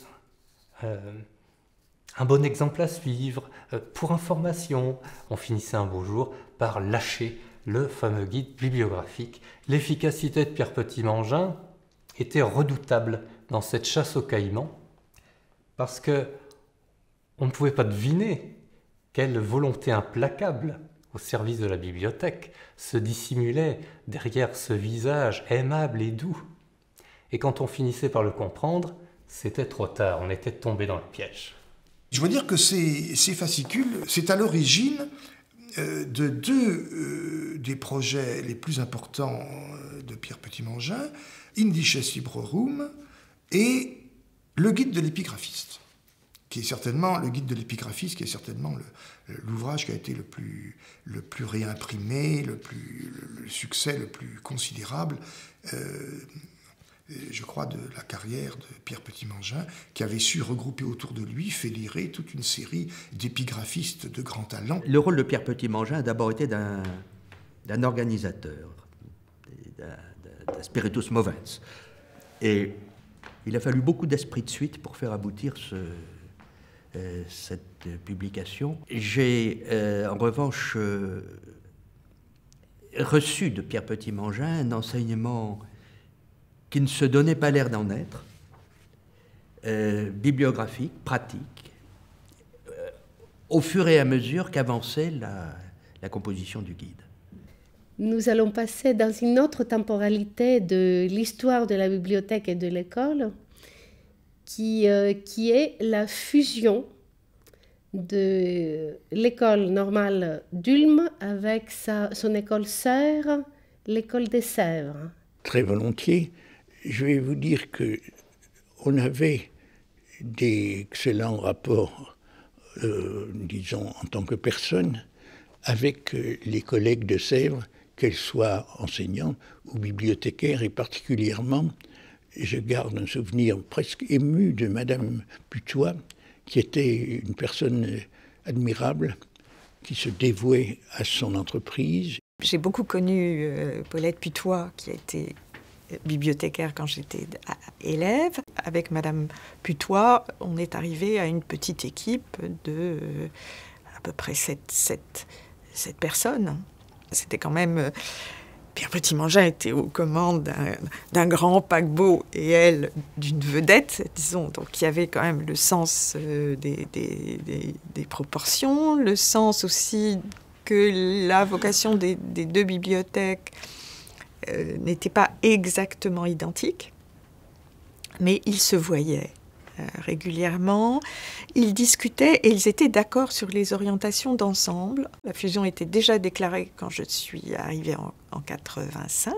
un bon exemple à suivre, pour information. On finissait un beau jour par lâcher le fameux guide bibliographique. L'efficacité de Pierre Petit-Mangin était redoutable dans cette chasse aux caïmans, parce que on ne pouvait pas deviner quelle volonté implacable au service de la bibliothèque se dissimulait derrière ce visage aimable et doux. Et quand on finissait par le comprendre, c'était trop tard, on était tombé dans le piège. Je veux dire que ces fascicules, c'est à l'origine de deux des projets les plus importants de Pierre Petit-Mangin, Indices Librorum et le guide de l'épigraphiste, qui est certainement le guide de l'épigraphiste, qui est certainement l'ouvrage qui a été le plus réimprimé, le succès le plus considérable, je crois, de la carrière de Pierre Petit-Mangin, qui avait su regrouper autour de lui, fédérer toute une série d'épigraphistes de grand talent. Le rôle de Pierre Petit-Mangin a d'abord été d'un organisateur, d'un spiritus movens. Et il a fallu beaucoup d'esprit de suite pour faire aboutir cette publication. J'ai, en revanche, reçu de Pierre Petit-Mangin un enseignement qui ne se donnait pas l'air d'en être, bibliographique, pratique, au fur et à mesure qu'avançait la composition du guide. nous allons passer dans une autre temporalité de l'histoire de la bibliothèque et de l'école, qui est la fusion de l'école normale d'Ulm avec son école sœur, l'école des Sèvres. Très volontiers. Je vais vous dire qu'on avait d'excellents rapports, disons, en tant que personne, avec les collègues de Sèvres, qu'elles soient enseignants ou bibliothécaires, et particulièrement, je garde un souvenir presque ému de Madame Putois, qui était une personne admirable, qui se dévouait à son entreprise. J'ai beaucoup connu Paulette Putois, qui a été bibliothécaire quand j'étais élève. Avec Madame Putois, on est arrivé à une petite équipe de à peu près 7 personnes. C'était quand même... Pierre Petit-Mangin était aux commandes d'un grand paquebot et elle d'une vedette, disons. Donc il y avait quand même le sens des proportions, le sens aussi que la vocation des deux bibliothèques n'était pas exactement identique, mais ils se voyaient régulièrement, ils discutaient et ils étaient d'accord sur les orientations d'ensemble. La fusion était déjà déclarée quand je suis arrivée en 85,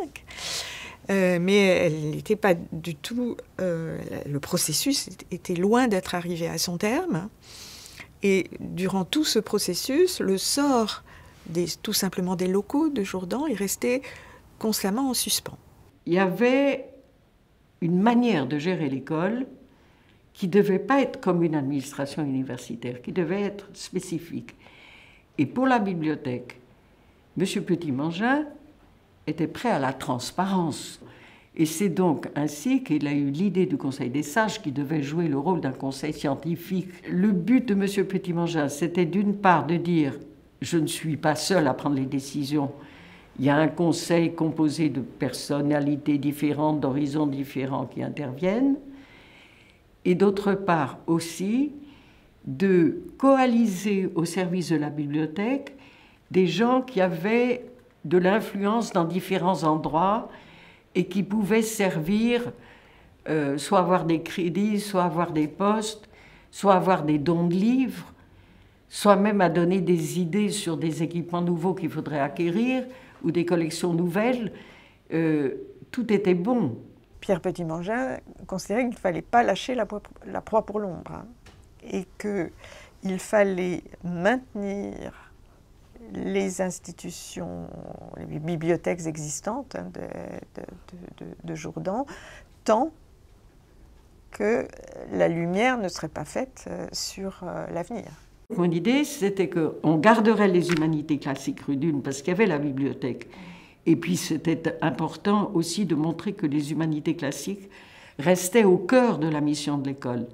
mais elle n'était pas du tout... le processus était loin d'être arrivé à son terme. Et durant tout ce processus, le sort tout simplement des locaux de Jourdan est resté constamment en suspens. Il y avait une manière de gérer l'école qui ne devait pas être comme une administration universitaire, qui devait être spécifique. Et pour la bibliothèque, M. Petit-Mangin était prêt à la transparence. Et c'est donc ainsi qu'il a eu l'idée du Conseil des sages qui devait jouer le rôle d'un conseil scientifique. Le but de M. Petit-Mangin, c'était d'une part de dire « je ne suis pas seul à prendre les décisions ». Il y a un conseil composé de personnalités différentes, d'horizons différents qui interviennent. Et d'autre part aussi de coaliser au service de la bibliothèque des gens qui avaient de l'influence dans différents endroits et qui pouvaient servir, soit avoir des crédits, soit avoir des postes, soit avoir des dons de livres, soit même à donner des idées sur des équipements nouveaux qu'il faudrait acquérir ou des collections nouvelles. Tout était bon. Pierre Petit-Mangin considérait qu'il ne fallait pas lâcher la proie pour l'ombre, hein, et qu'il fallait maintenir les institutions, les bibliothèques existantes hein, de Jourdan, tant que la lumière ne serait pas faite sur l'avenir. Mon idée, c'était qu'on garderait les humanités classiques rue d'Ulm parce qu'il y avait la bibliothèque. Et puis c'était important aussi de montrer que les humanités classiques restaient au cœur de la mission de l'école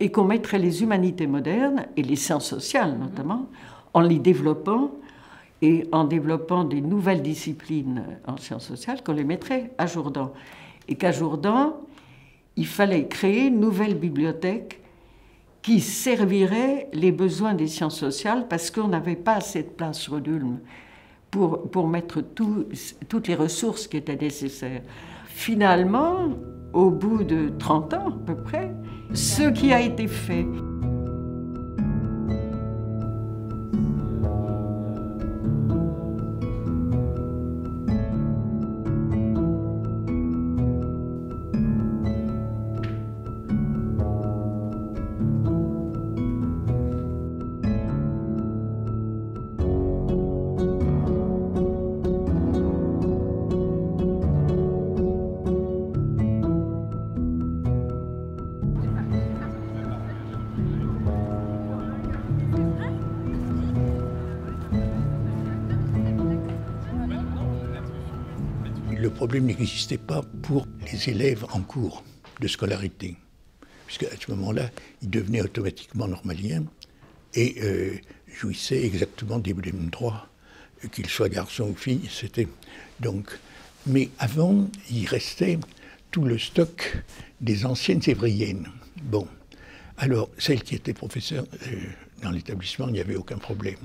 et qu'on mettrait les humanités modernes et les sciences sociales notamment en les développant et en développant des nouvelles disciplines en sciences sociales qu'on les mettrait à Jourdan. Et qu'à Jourdan, il fallait créer une nouvelle bibliothèque qui servirait les besoins des sciences sociales parce qu'on n'avait pas assez de place sur Ulm pour mettre toutes les ressources qui étaient nécessaires. Finalement, au bout de 30 ans à peu près, ce qui a été fait. Le problème n'existait pas pour les élèves en cours de scolarité, puisqu'à ce moment-là, ils devenaient automatiquement normaliens et jouissaient exactement des mêmes droits, qu'ils soient garçons ou filles. C'était donc. Mais avant, il restait tout le stock des anciennes évriennes. Bon, alors celles qui étaient professeurs dans l'établissement, il n'y avait aucun problème.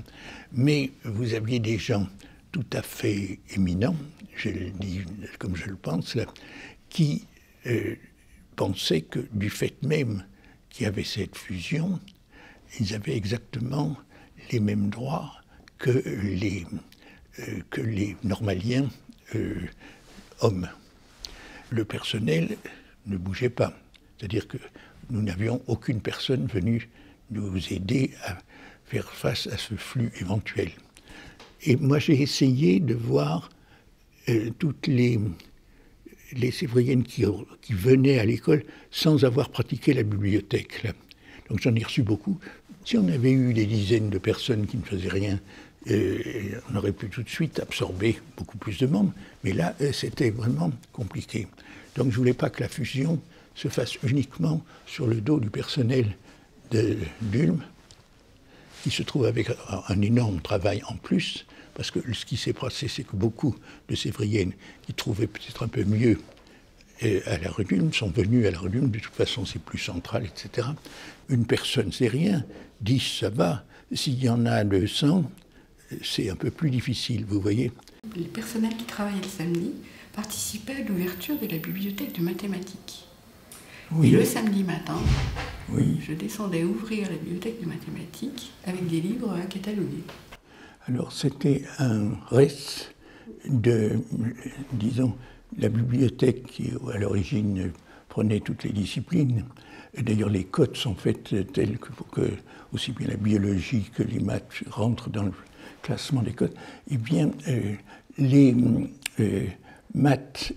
Mais vous aviez des gens tout à fait éminents, je le dis comme je le pense, là, qui pensaient que du fait même qu'il y avait cette fusion, ils avaient exactement les mêmes droits que les normaliens hommes. Le personnel ne bougeait pas, c'est-à-dire que nous n'avions aucune personne venue nous aider à faire face à ce flux éventuel. Et moi, j'ai essayé de voir toutes les sévriennes qui venaient à l'école sans avoir pratiqué la bibliothèque. Là. Donc j'en ai reçu beaucoup. Si on avait eu des dizaines de personnes qui ne faisaient rien, on aurait pu tout de suite absorber beaucoup plus de membres. Mais là, c'était vraiment compliqué. Donc je ne voulais pas que la fusion se fasse uniquement sur le dos du personnel de l'ULM, qui se trouve avec un énorme travail en plus, parce que ce qui s'est passé, c'est que beaucoup de sévriennes qui trouvaient peut-être un peu mieux à la rue d'Ulm sont venues à la rue d'Ulm, de toute façon c'est plus central, etc. Une personne, c'est rien, 10, ça va. S'il y en a 200, c'est un peu plus difficile, vous voyez. Les personnels qui travaillaient le samedi participaient à l'ouverture de la bibliothèque de mathématiques. Oui. Et le samedi matin, oui, je descendais ouvrir la bibliothèque de mathématiques avec des livres à cataloguer. Alors c'était un reste de, disons, la bibliothèque qui à l'origine prenait toutes les disciplines. D'ailleurs les cotes sont faites telles que pour que aussi bien la biologie que les maths rentrent dans le classement des cotes. Eh bien, les maths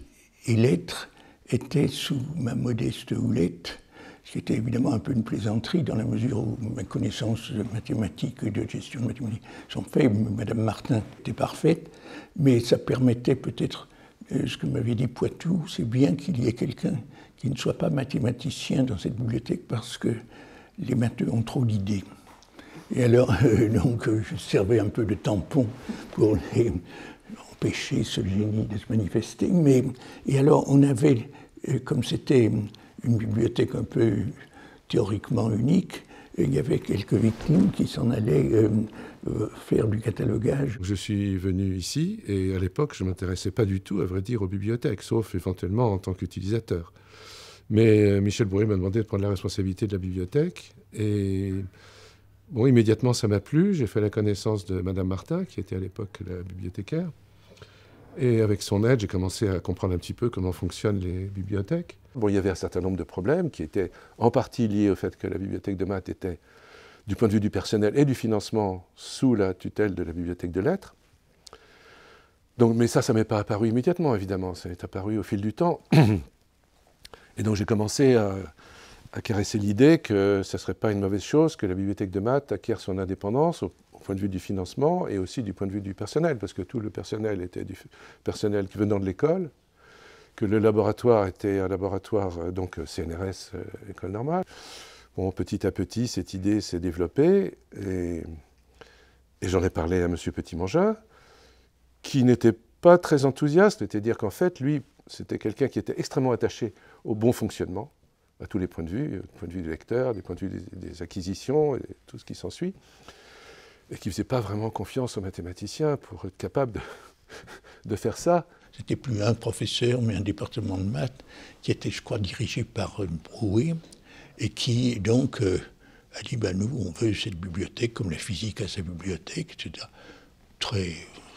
et lettres étaient sous ma modeste houlette, ce qui était évidemment un peu une plaisanterie dans la mesure où mes connaissances de mathématiques et de gestion de mathématiques sont faibles. Madame Martin était parfaite, mais ça permettait peut-être, ce que m'avait dit Poitou, c'est bien qu'il y ait quelqu'un qui ne soit pas mathématicien dans cette bibliothèque parce que les matheux ont trop d'idées. Et alors, donc, je servais un peu de tampon pour empêcher ce génie de se manifester. Et alors, on avait, comme c'était une bibliothèque un peu théoriquement unique, il y avait quelques victimes qui s'en allaient faire du catalogage. Je suis venu ici et à l'époque, je ne m'intéressais pas du tout, à vrai dire, aux bibliothèques, sauf éventuellement en tant qu'utilisateur. Mais Michel Bourré m'a demandé de prendre la responsabilité de la bibliothèque et bon, immédiatement ça m'a plu. J'ai fait la connaissance de Madame Martin, qui était à l'époque la bibliothécaire. Et avec son aide, j'ai commencé à comprendre un petit peu comment fonctionnent les bibliothèques. Bon, il y avait un certain nombre de problèmes qui étaient en partie liés au fait que la bibliothèque de maths était, du point de vue du personnel et du financement, sous la tutelle de la bibliothèque de lettres. Donc, mais ça m'est pas apparu immédiatement, évidemment. Ça est apparu au fil du temps. Et donc, j'ai commencé à caresser l'idée que ce ne serait pas une mauvaise chose que la bibliothèque de maths acquiert son indépendance au point de vue du financement et aussi du point de vue du personnel, parce que tout le personnel était du personnel qui venant de l'école, que le laboratoire était un laboratoire, donc CNRS, école normale. Bon, petit à petit, cette idée s'est développée et j'en ai parlé à M. Petit-Mangin, qui n'était pas très enthousiaste, c'est-à-dire qu'en fait, lui, c'était quelqu'un qui était extrêmement attaché au bon fonctionnement, à tous les points de vue, du point de vue du lecteur, du point de vue des acquisitions et tout ce qui s'ensuit, et qui ne faisait pas vraiment confiance aux mathématiciens pour être capable de faire ça. C'était plus un professeur, mais un département de maths qui était, je crois, dirigé par Brouet, et qui donc a dit, nous, on veut cette bibliothèque comme la physique a sa bibliothèque, etc. Très,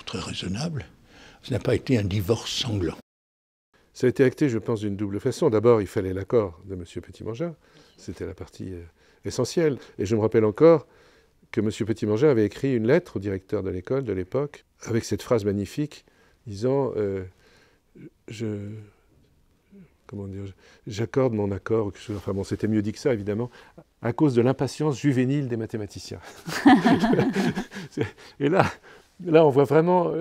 très raisonnable. Ça n'a pas été un divorce sanglant. Ça a été acté, je pense, d'une double façon. D'abord, il fallait l'accord de M. Petit-Mangin. C'était la partie essentielle. Et je me rappelle encore que M. Petit-Mangin avait écrit une lettre au directeur de l'école de l'époque, avec cette phrase magnifique, disant j'accorde mon accord, ou quelque chose, enfin bon, c'était mieux dit que ça, évidemment, à cause de l'impatience juvénile des mathématiciens. Et là, on voit vraiment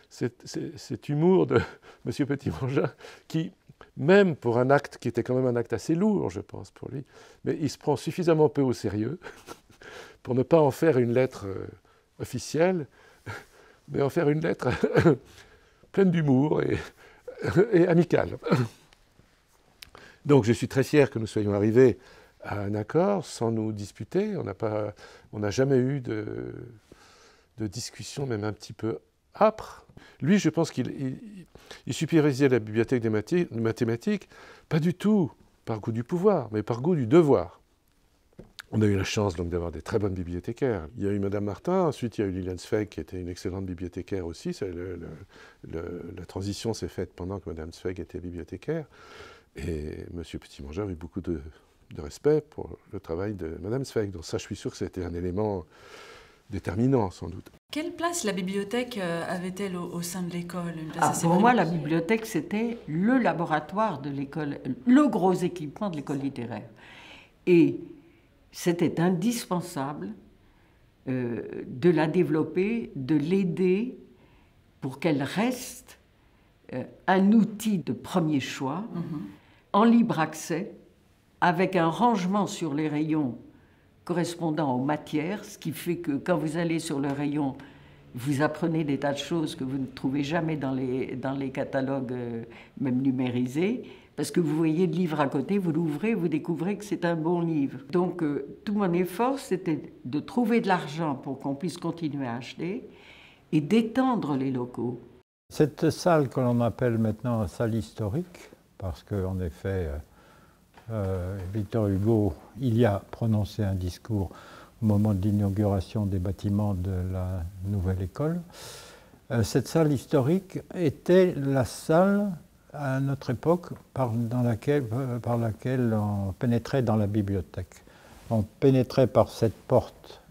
cet humour de M. Petit-Mangin qui, même pour un acte qui était quand même un acte assez lourd, je pense, pour lui, mais il se prend suffisamment peu au sérieux pour ne pas en faire une lettre officielle, mais en faire une lettre pleine d'humour et amicale. Donc je suis très fier que nous soyons arrivés à un accord sans nous disputer. On n'a jamais eu discussions même un petit peu âpres. Lui, je pense qu'il supervisait la bibliothèque des mathématiques, pas du tout par goût du pouvoir, mais par goût du devoir. On a eu la chance donc d'avoir des très bonnes bibliothécaires. Il y a eu Madame Martin, ensuite il y a eu Liliane Zweig qui était une excellente bibliothécaire aussi. La transition s'est faite pendant que Madame Zweig était bibliothécaire. Et Monsieur Petit-Mangin a eu beaucoup de respect pour le travail de Madame Zweig. Donc ça, je suis sûr que c'était un élément déterminant, sans doute. Quelle place la bibliothèque avait-elle au sein de l'école? Pour moi, la bibliothèque, c'était le laboratoire de l'école, le gros équipement de l'école littéraire. Et c'était indispensable de la développer, de l'aider pour qu'elle reste un outil de premier choix, en libre accès, avec un rangement sur les rayons correspondant aux matières, ce qui fait que quand vous allez sur le rayon, vous apprenez des tas de choses que vous ne trouvez jamais dans les catalogues, même numérisés, parce que vous voyez le livre à côté, vous l'ouvrez, vous découvrez que c'est un bon livre. Donc, tout mon effort, c'était de trouver de l'argent pour qu'on puisse continuer à acheter et d'étendre les locaux. Cette salle que l'on appelle maintenant salle historique, parce qu'en effet, Victor Hugo, il y a prononcé un discours au moment de l'inauguration des bâtiments de la nouvelle école. Cette salle historique était la salle, à notre époque, par laquelle on pénétrait dans la bibliothèque. On pénétrait par cette porte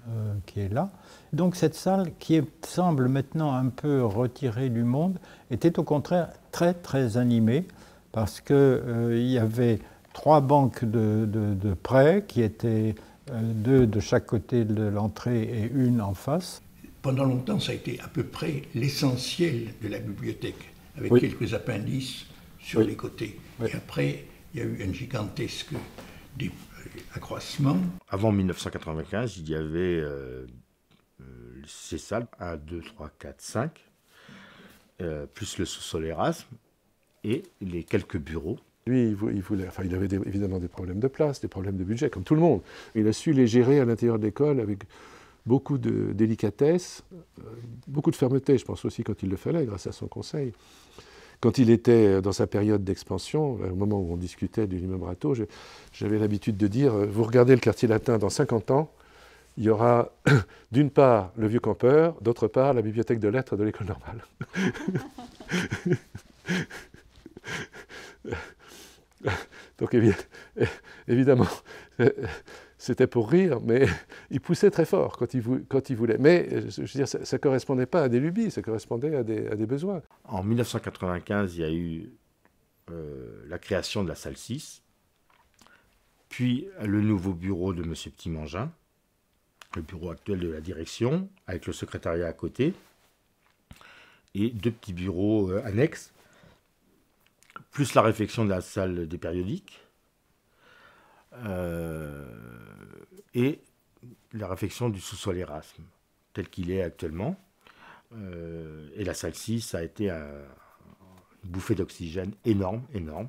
qui est là. Donc cette salle, qui semble maintenant un peu retirée du monde, était au contraire très très animée, parce qu'il y avait 3 banques de prêts qui étaient 2 de chaque côté de l'entrée et 1 en face. Pendant longtemps, ça a été à peu près l'essentiel de la bibliothèque, avec quelques appendices sur les côtés. Et après, il y a eu un gigantesque accroissement. Avant 1995, il y avait ces salles, 1, 2, 3, 4, 5, plus le sous-sol Erasme et les quelques bureaux. Lui, il avait évidemment des problèmes de place, des problèmes de budget, comme tout le monde. Il a su les gérer à l'intérieur de l'école avec beaucoup de délicatesse, beaucoup de fermeté, je pense aussi quand il le fallait, grâce à son conseil. Quand il était dans sa période d'expansion, au moment où on discutait du l'immeuble Rateau, j'avais l'habitude de dire, vous regardez le quartier latin dans 50 ans, il y aura d'une part le Vieux Campeur, d'autre part la bibliothèque de lettres de l'école normale. Donc évidemment, c'était pour rire, mais il poussait très fort quand il voulait. Mais je veux dire, ça ne correspondait pas à des lubies, ça correspondait à des besoins. En 1995, il y a eu la création de la salle 6, puis le nouveau bureau de M. Petit-Mangin, le bureau actuel de la direction, avec le secrétariat à côté, et 2 petits bureaux annexes, plus la réfection de la salle des périodiques, et la réfection du sous-sol Erasme, tel qu'il est actuellement. Et la salle 6 a été une bouffée d'oxygène énorme.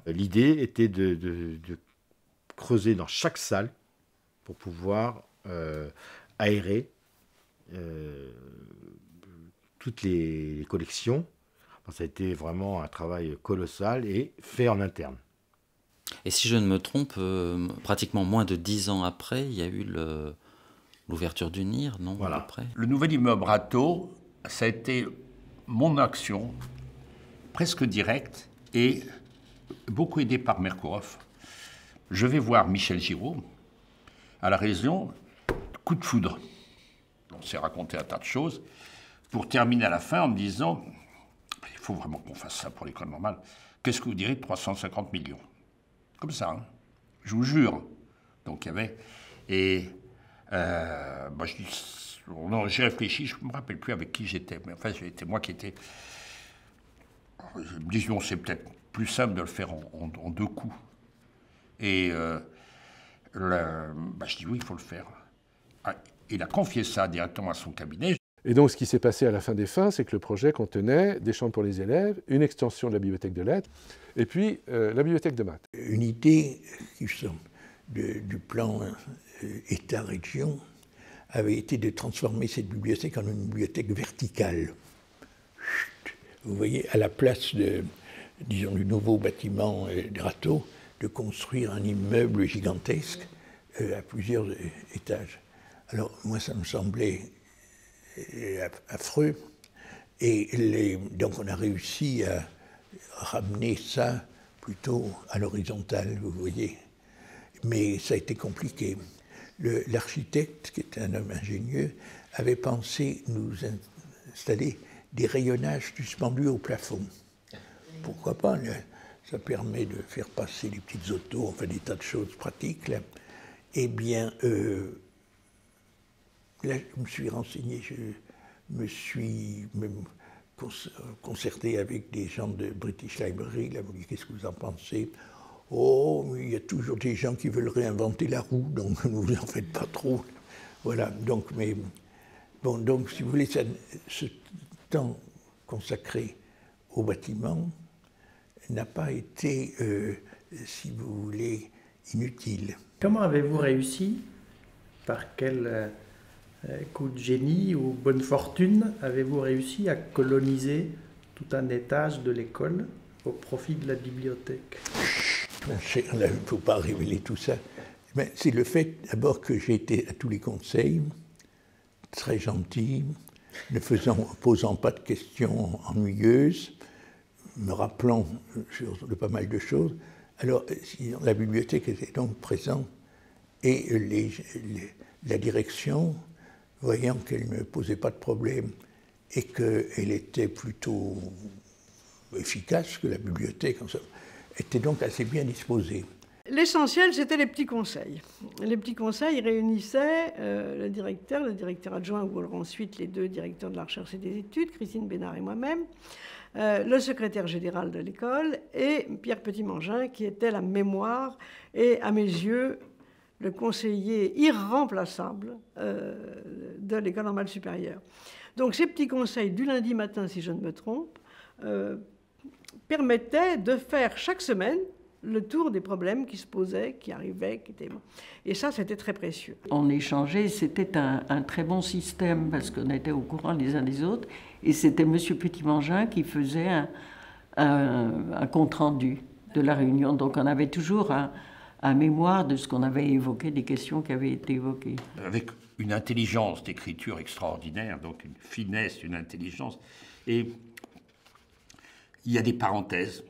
L'idée était de creuser dans chaque salle pour pouvoir aérer toutes les collections. Ça a été vraiment un travail colossal et fait en interne. Et si je ne me trompe, pratiquement moins de 10 ans après, il y a eu l'ouverture du NIR, non? Voilà. Après. Le nouvel immeuble Rateau, ça a été mon action, presque directe, et beaucoup aidée par Mercourov. Je vais voir Michel Giraud à la réunion, coup de foudre. On s'est raconté un tas de choses, pour terminer à la fin en me disant... Il faut vraiment qu'on fasse ça pour l'école normale. Qu'est-ce que vous direz de 350 millions? Comme ça, hein. Je vous jure. Donc il y avait... Et j'ai réfléchi, je ne me rappelle plus avec qui j'étais. Mais enfin, c'était moi qui étais... Je me dis, bon, c'est peut-être plus simple de le faire en 2 coups. Et je dis, oui, il faut le faire. Il a confié ça directement à son cabinet. Et donc, ce qui s'est passé à la fin des fins, c'est que le projet contenait des chambres pour les élèves, une extension de la bibliothèque de lettres, et puis la bibliothèque de maths. Une idée du plan État-région avait été de transformer cette bibliothèque en une bibliothèque verticale. Vous voyez, à la place de, disons, du nouveau bâtiment de Rateau, de construire un immeuble gigantesque à plusieurs étages. Alors, moi, ça me semblait affreux. Et donc, on a réussi à ramener ça plutôt à l'horizontale, vous voyez. Mais ça a été compliqué. L'architecte, qui était un homme ingénieux, avait pensé nous installer des rayonnages suspendus au plafond. Pourquoi pas, là, ça permet de faire passer les petites autos, enfin des tas de choses pratiques. Là. Eh bien, là, je me suis renseigné, je me suis même concerté avec des gens de British Library, là, qu'est-ce que vous en pensez? Oh, il y a toujours des gens qui veulent réinventer la roue, donc ne vous en faites pas trop. Voilà, donc, mais, bon, donc si vous voulez, ce temps consacré au bâtiment n'a pas été, si vous voulez, inutile. Comment avez-vous réussi, par quel coup de génie ou bonne fortune, avez-vous réussi à coloniser tout un étage de l'école au profit de la bibliothèque? Mon cher, il ne faut pas révéler tout ça. C'est le fait d'abord que j'ai été à tous les conseils, très gentil, ne posant pas de questions ennuyeuses, me rappelant sur pas mal de choses. Alors, la bibliothèque était donc présente et la direction, voyant qu'elle ne posait pas de problème et qu'elle était plutôt efficace, que la bibliothèque était donc assez bien disposée. L'essentiel, c'était les petits conseils. Les petits conseils réunissaient le directeur adjoint, ou alors ensuite les deux directeurs de la recherche et des études, Christine Bénard et moi-même, le secrétaire général de l'école et Pierre Petit-Mangin, qui était la mémoire et, à mes yeux, le conseiller irremplaçable de l'école normale supérieure. Donc ces petits conseils du lundi matin, si je ne me trompe, permettaient de faire chaque semaine le tour des problèmes qui se posaient, qui arrivaient, qui étaient... Et ça, c'était très précieux. On échangeait, c'était un très bon système parce qu'on était au courant les uns des autres. Et c'était M. Petit-Mangin qui faisait un compte-rendu de la réunion. Donc on avait toujours un mémoire de ce qu'on avait évoqué, des questions qui avaient été évoquées. Avec une intelligence d'écriture extraordinaire, donc une finesse, une intelligence. Et il y a des parenthèses,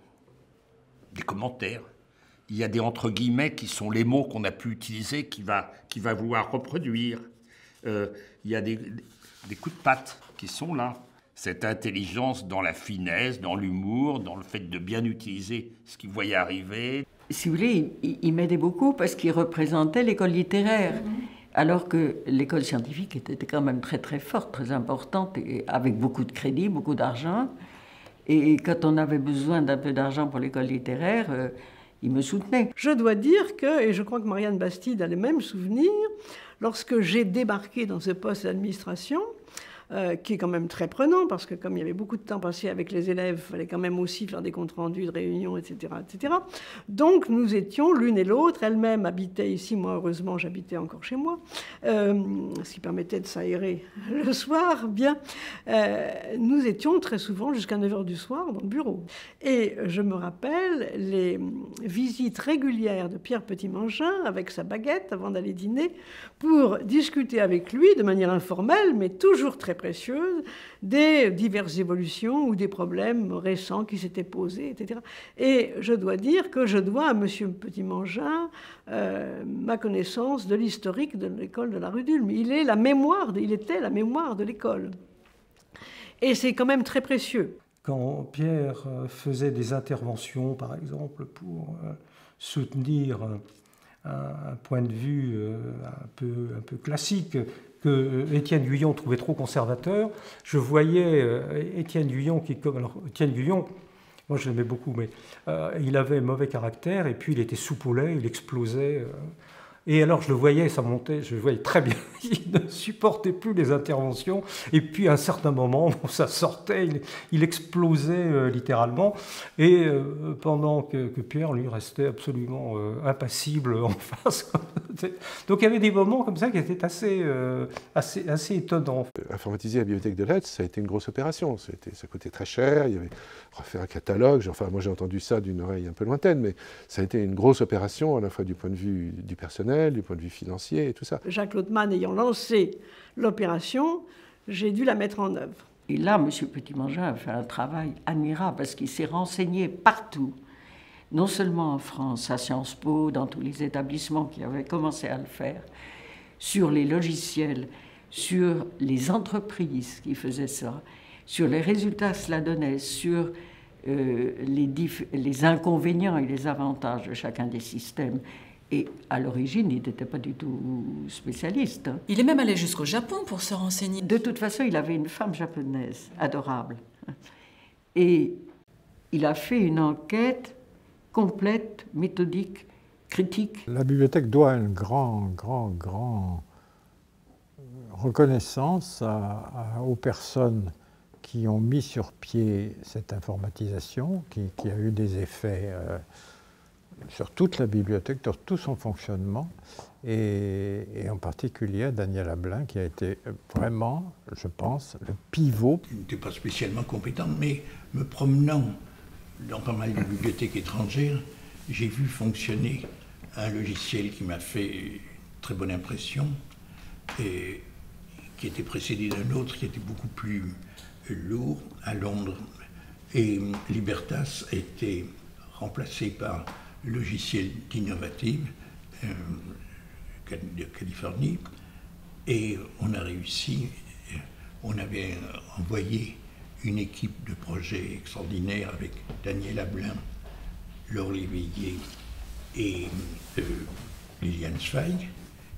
des commentaires, il y a des entre guillemets qui sont les mots qu'on a pu utiliser, qui va vouloir reproduire. Il y a des coups de patte qui sont là. Cette intelligence dans la finesse, dans l'humour, dans le fait de bien utiliser ce qu'il voyait arriver. Si vous voulez, il m'aidait beaucoup parce qu'il représentait l'école littéraire, alors que l'école scientifique était quand même très très forte, très importante, et avec beaucoup de crédit, beaucoup d'argent. Et quand on avait besoin d'un peu d'argent pour l'école littéraire, il me soutenait. Je dois dire que, et je crois que Marianne Bastide a les mêmes souvenirs, lorsque j'ai débarqué dans ce poste d'administration, qui est quand même très prenant, parce que comme il y avait beaucoup de temps passé avec les élèves, il fallait quand même aussi faire des comptes rendus de réunions, etc., etc. Donc nous étions l'une et l'autre, elle-même habitait ici, moi heureusement j'habitais encore chez moi, ce qui permettait de s'aérer le soir, bien. Nous étions très souvent jusqu'à 9h du soir dans le bureau. Et je me rappelle les visites régulières de Pierre Petit-Mangin avec sa baguette avant d'aller dîner pour discuter avec lui de manière informelle, mais toujours très précieuse, des diverses évolutions ou des problèmes récents qui s'étaient posés, etc. Et je dois dire que je dois à M. Petit-Mangin ma connaissance de l'historique de l'école de la rue d'Ulm. Il était la mémoire de l'école. Et c'est quand même très précieux. Quand Pierre faisait des interventions, par exemple, pour soutenir un point de vue un peu classique, que Étienne Guyon trouvait trop conservateur, je voyais Étienne Guyon qui... Alors, Étienne Guyon, moi je l'aimais beaucoup, mais il avait mauvais caractère, et puis il était soupolé, il explosait. Et alors je le voyais, ça montait, je le voyais très bien, il ne supportait plus les interventions. Et puis à un certain moment, ça sortait, il explosait littéralement. Et pendant que Pierre, lui, restait absolument impassible en face. Donc il y avait des moments comme ça qui étaient assez étonnants. Informatiser la bibliothèque de lettres, ça a été une grosse opération. Ça coûtait très cher, il y avait refaire un catalogue. Enfin, moi j'ai entendu ça d'une oreille un peu lointaine, mais ça a été une grosse opération à la fois du point de vue du personnel, du point de vue financier et tout ça. Jacques Lautmann ayant lancé l'opération, j'ai dû la mettre en œuvre. Et là, M. Petit-Mangin a fait un travail admirable parce qu'il s'est renseigné partout, non seulement en France, à Sciences Po, dans tous les établissements qui avaient commencé à le faire, sur les logiciels, sur les entreprises qui faisaient ça, sur les résultats que cela donnait, sur les inconvénients et les avantages de chacun des systèmes. Et à l'origine, il n'était pas du tout spécialiste. Il est même allé jusqu'au Japon pour se renseigner. De toute façon, il avait une femme japonaise, adorable. Et il a fait une enquête complète, méthodique, critique. La bibliothèque doit une grande reconnaissance aux personnes qui ont mis sur pied cette informatisation, qui a eu des effets sur toute la bibliothèque, sur tout son fonctionnement, et en particulier à Daniel Ablin, qui a été vraiment, je pense, le pivot. Je n'étais pas spécialement compétent, mais me promenant dans pas mal de bibliothèques étrangères, j'ai vu fonctionner un logiciel qui m'a fait très bonne impression, et qui était précédé d'un autre qui était beaucoup plus lourd à Londres. Et Libertas a été remplacé par le logiciel d'Innovative de Californie, et on a réussi, on avait envoyé une équipe de projet extraordinaire avec Daniel Ablin, Laure Léveillé et Liliane Zweig,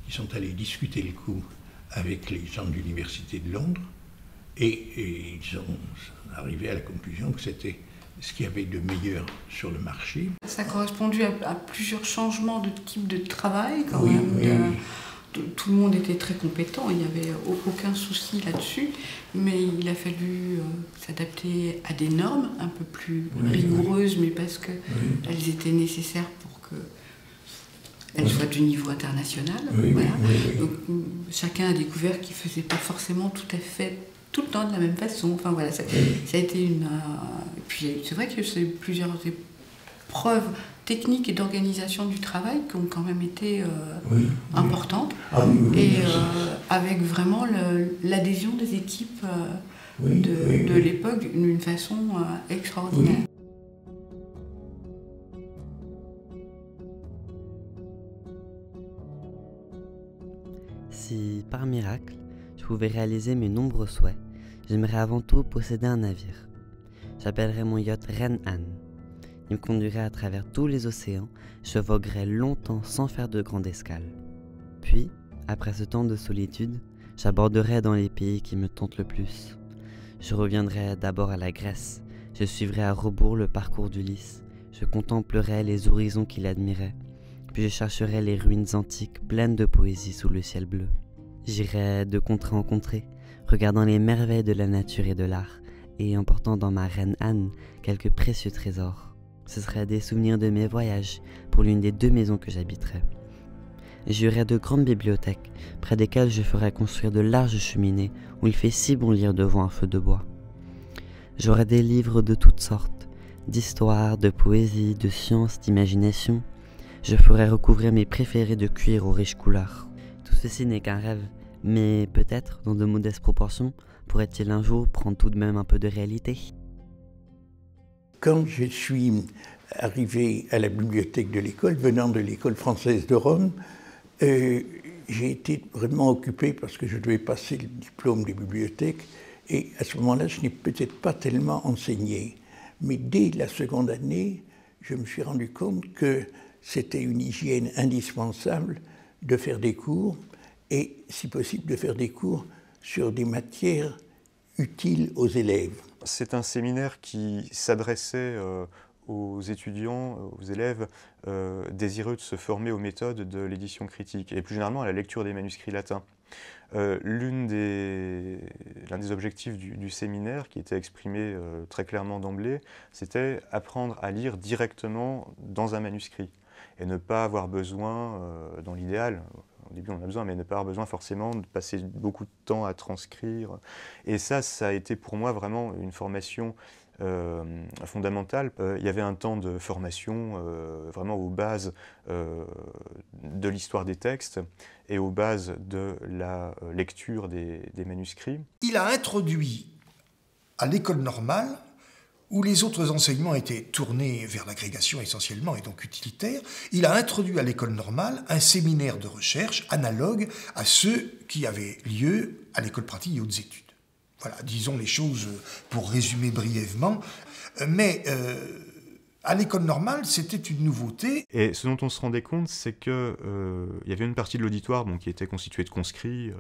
qui sont allés discuter le coup avec les gens de l'Université de Londres, et ils sont arrivés à la conclusion que c'était ce qu'il y avait de meilleur sur le marché. Ça a correspondu à plusieurs changements de type de travail quand même. Tout le monde était très compétent, il n'y avait aucun souci là-dessus, mais il a fallu s'adapter à des normes un peu plus rigoureuses, mais parce qu'elles étaient nécessaires pour qu'elles soient du niveau international. Donc, chacun a découvert qu'il ne faisait pas forcément tout à fait tout le temps de la même façon. Enfin voilà, ça a été une... Et puis c'est vrai que c'est plusieurs épreuves techniques et d'organisation du travail qui ont quand même été importantes. Et avec vraiment l'adhésion des équipes de l'époque d'une façon extraordinaire. Si, par miracle, je pouvais réaliser mes nombreux souhaits, j'aimerais avant tout posséder un navire. J'appellerais mon yacht Reine Anne. Il me conduirait à travers tous les océans, je voguerais longtemps sans faire de grande escale. Puis, après ce temps de solitude, j'aborderais dans les pays qui me tentent le plus. Je reviendrais d'abord à la Grèce, je suivrais à rebours le parcours d'Ulysse, je contemplerais les horizons qu'il admirait, puis je chercherais les ruines antiques pleines de poésie sous le ciel bleu. J'irais de contrée en contrée, regardant les merveilles de la nature et de l'art, et emportant dans ma Reine Anne quelques précieux trésors. Ce seraient des souvenirs de mes voyages pour l'une des 2 maisons que j'habiterais. J'aurais de grandes bibliothèques, près desquelles je ferais construire de larges cheminées où il fait si bon lire devant un feu de bois. J'aurais des livres de toutes sortes, d'histoire, de poésie, de science, d'imagination. Je ferais recouvrir mes préférés de cuir aux riches couleurs. Tout ceci n'est qu'un rêve, mais peut-être, dans de modestes proportions, pourrait-il un jour prendre tout de même un peu de réalité? Quand je suis arrivé à la bibliothèque de l'école, venant de l'école française de Rome, j'ai été vraiment occupé parce que je devais passer le diplôme de bibliothèque, et à ce moment-là, je n'ai peut-être pas tellement enseigné. Mais dès la seconde année, je me suis rendu compte que c'était une hygiène indispensable de faire des cours, et si possible de faire des cours sur des matières utiles aux élèves. C'est un séminaire qui s'adressait aux étudiants, aux élèves désireux de se former aux méthodes de l'édition critique et plus généralement à la lecture des manuscrits latins. L'un des objectifs du séminaire, qui était exprimé très clairement d'emblée, c'était apprendre à lire directement dans un manuscrit et ne pas avoir besoin, dans l'idéal, au début on en a besoin, mais ne pas avoir besoin forcément de passer beaucoup de temps à transcrire. Et ça a été pour moi vraiment une formation fondamentale. Il y avait un temps de formation vraiment aux bases de l'histoire des textes et aux bases de la lecture des manuscrits. Il a introduit à l'école normale, où les autres enseignements étaient tournés vers l'agrégation essentiellement et donc utilitaires, il a introduit à l'école normale un séminaire de recherche analogue à ceux qui avaient lieu à l'école pratique et hautes études. Voilà, disons les choses pour résumer brièvement. Mais à l'école normale, c'était une nouveauté. Et ce dont on se rendait compte, c'est qu'il y avait une partie de l'auditoire qui était constituée de conscrits.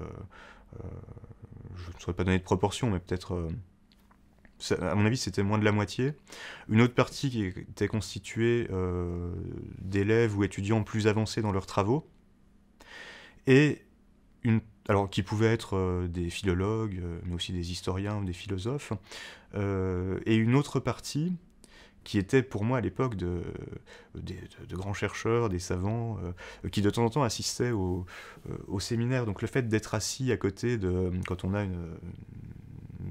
Je ne saurais pas donner de proportion, mais peut-être... à mon avis, c'était moins de la moitié. Une autre partie qui était constituée d'élèves ou étudiants plus avancés dans leurs travaux. Et alors, qui pouvaient être des philologues, mais aussi des historiens ou des philosophes. Et une autre partie qui était pour moi à l'époque de grands chercheurs, des savants, qui de temps en temps assistaient au séminaire. Donc le fait d'être assis à côté quand on a une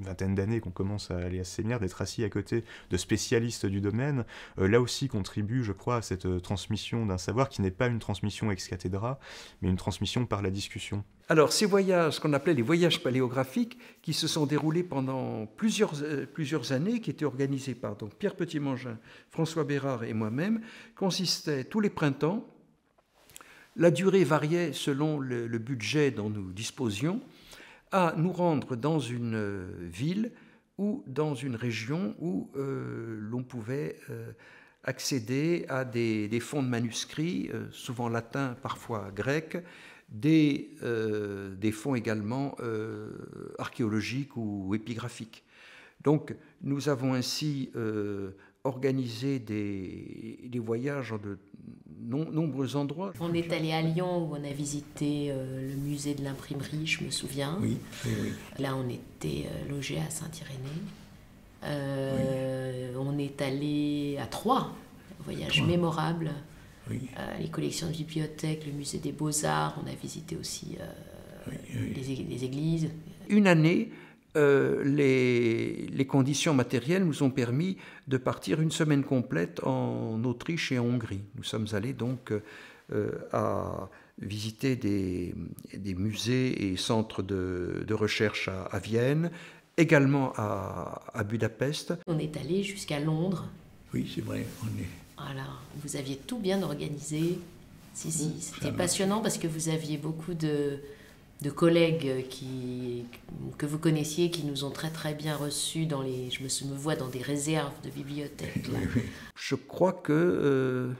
vingtaine d'années qu'on commence à aller à ce séminaire, d'être assis à côté de spécialistes du domaine, là aussi contribue, je crois, à cette transmission d'un savoir qui n'est pas une transmission ex cathedra, mais une transmission par la discussion. Alors ces voyages, qu'on appelait les voyages paléographiques, qui se sont déroulés pendant plusieurs années, qui étaient organisés par donc, Pierre Petit-Mangin, François Bérard et moi-même, consistaient tous les printemps. La durée variait selon le budget dont nous disposions, à nous rendre dans une ville ou dans une région où l'on pouvait accéder à des fonds de manuscrits, souvent latins, parfois grecs, des fonds également archéologiques ou épigraphiques. Donc nous avons ainsi organisé des voyages de nombreux endroits. On est allé à Lyon où on a visité le musée de l'imprimerie, je me souviens. Oui. Là, on était logé à Saint-Irénée. On est allé à Troyes, un voyage mémorable. Les collections de bibliothèques, le musée des Beaux-Arts. On a visité aussi les églises. Une année, les conditions matérielles nous ont permis de partir une semaine complète en Autriche et en Hongrie. Nous sommes allés donc à visiter des musées et centres de recherche à Vienne, également à Budapest. On est allé jusqu'à Londres. Oui, c'est vrai. Voilà, vous aviez tout bien organisé. C'était passionnant parce que vous aviez beaucoup de collègues que vous connaissiez, qui nous ont très très bien reçus je me vois dans des réserves de bibliothèques. Je crois que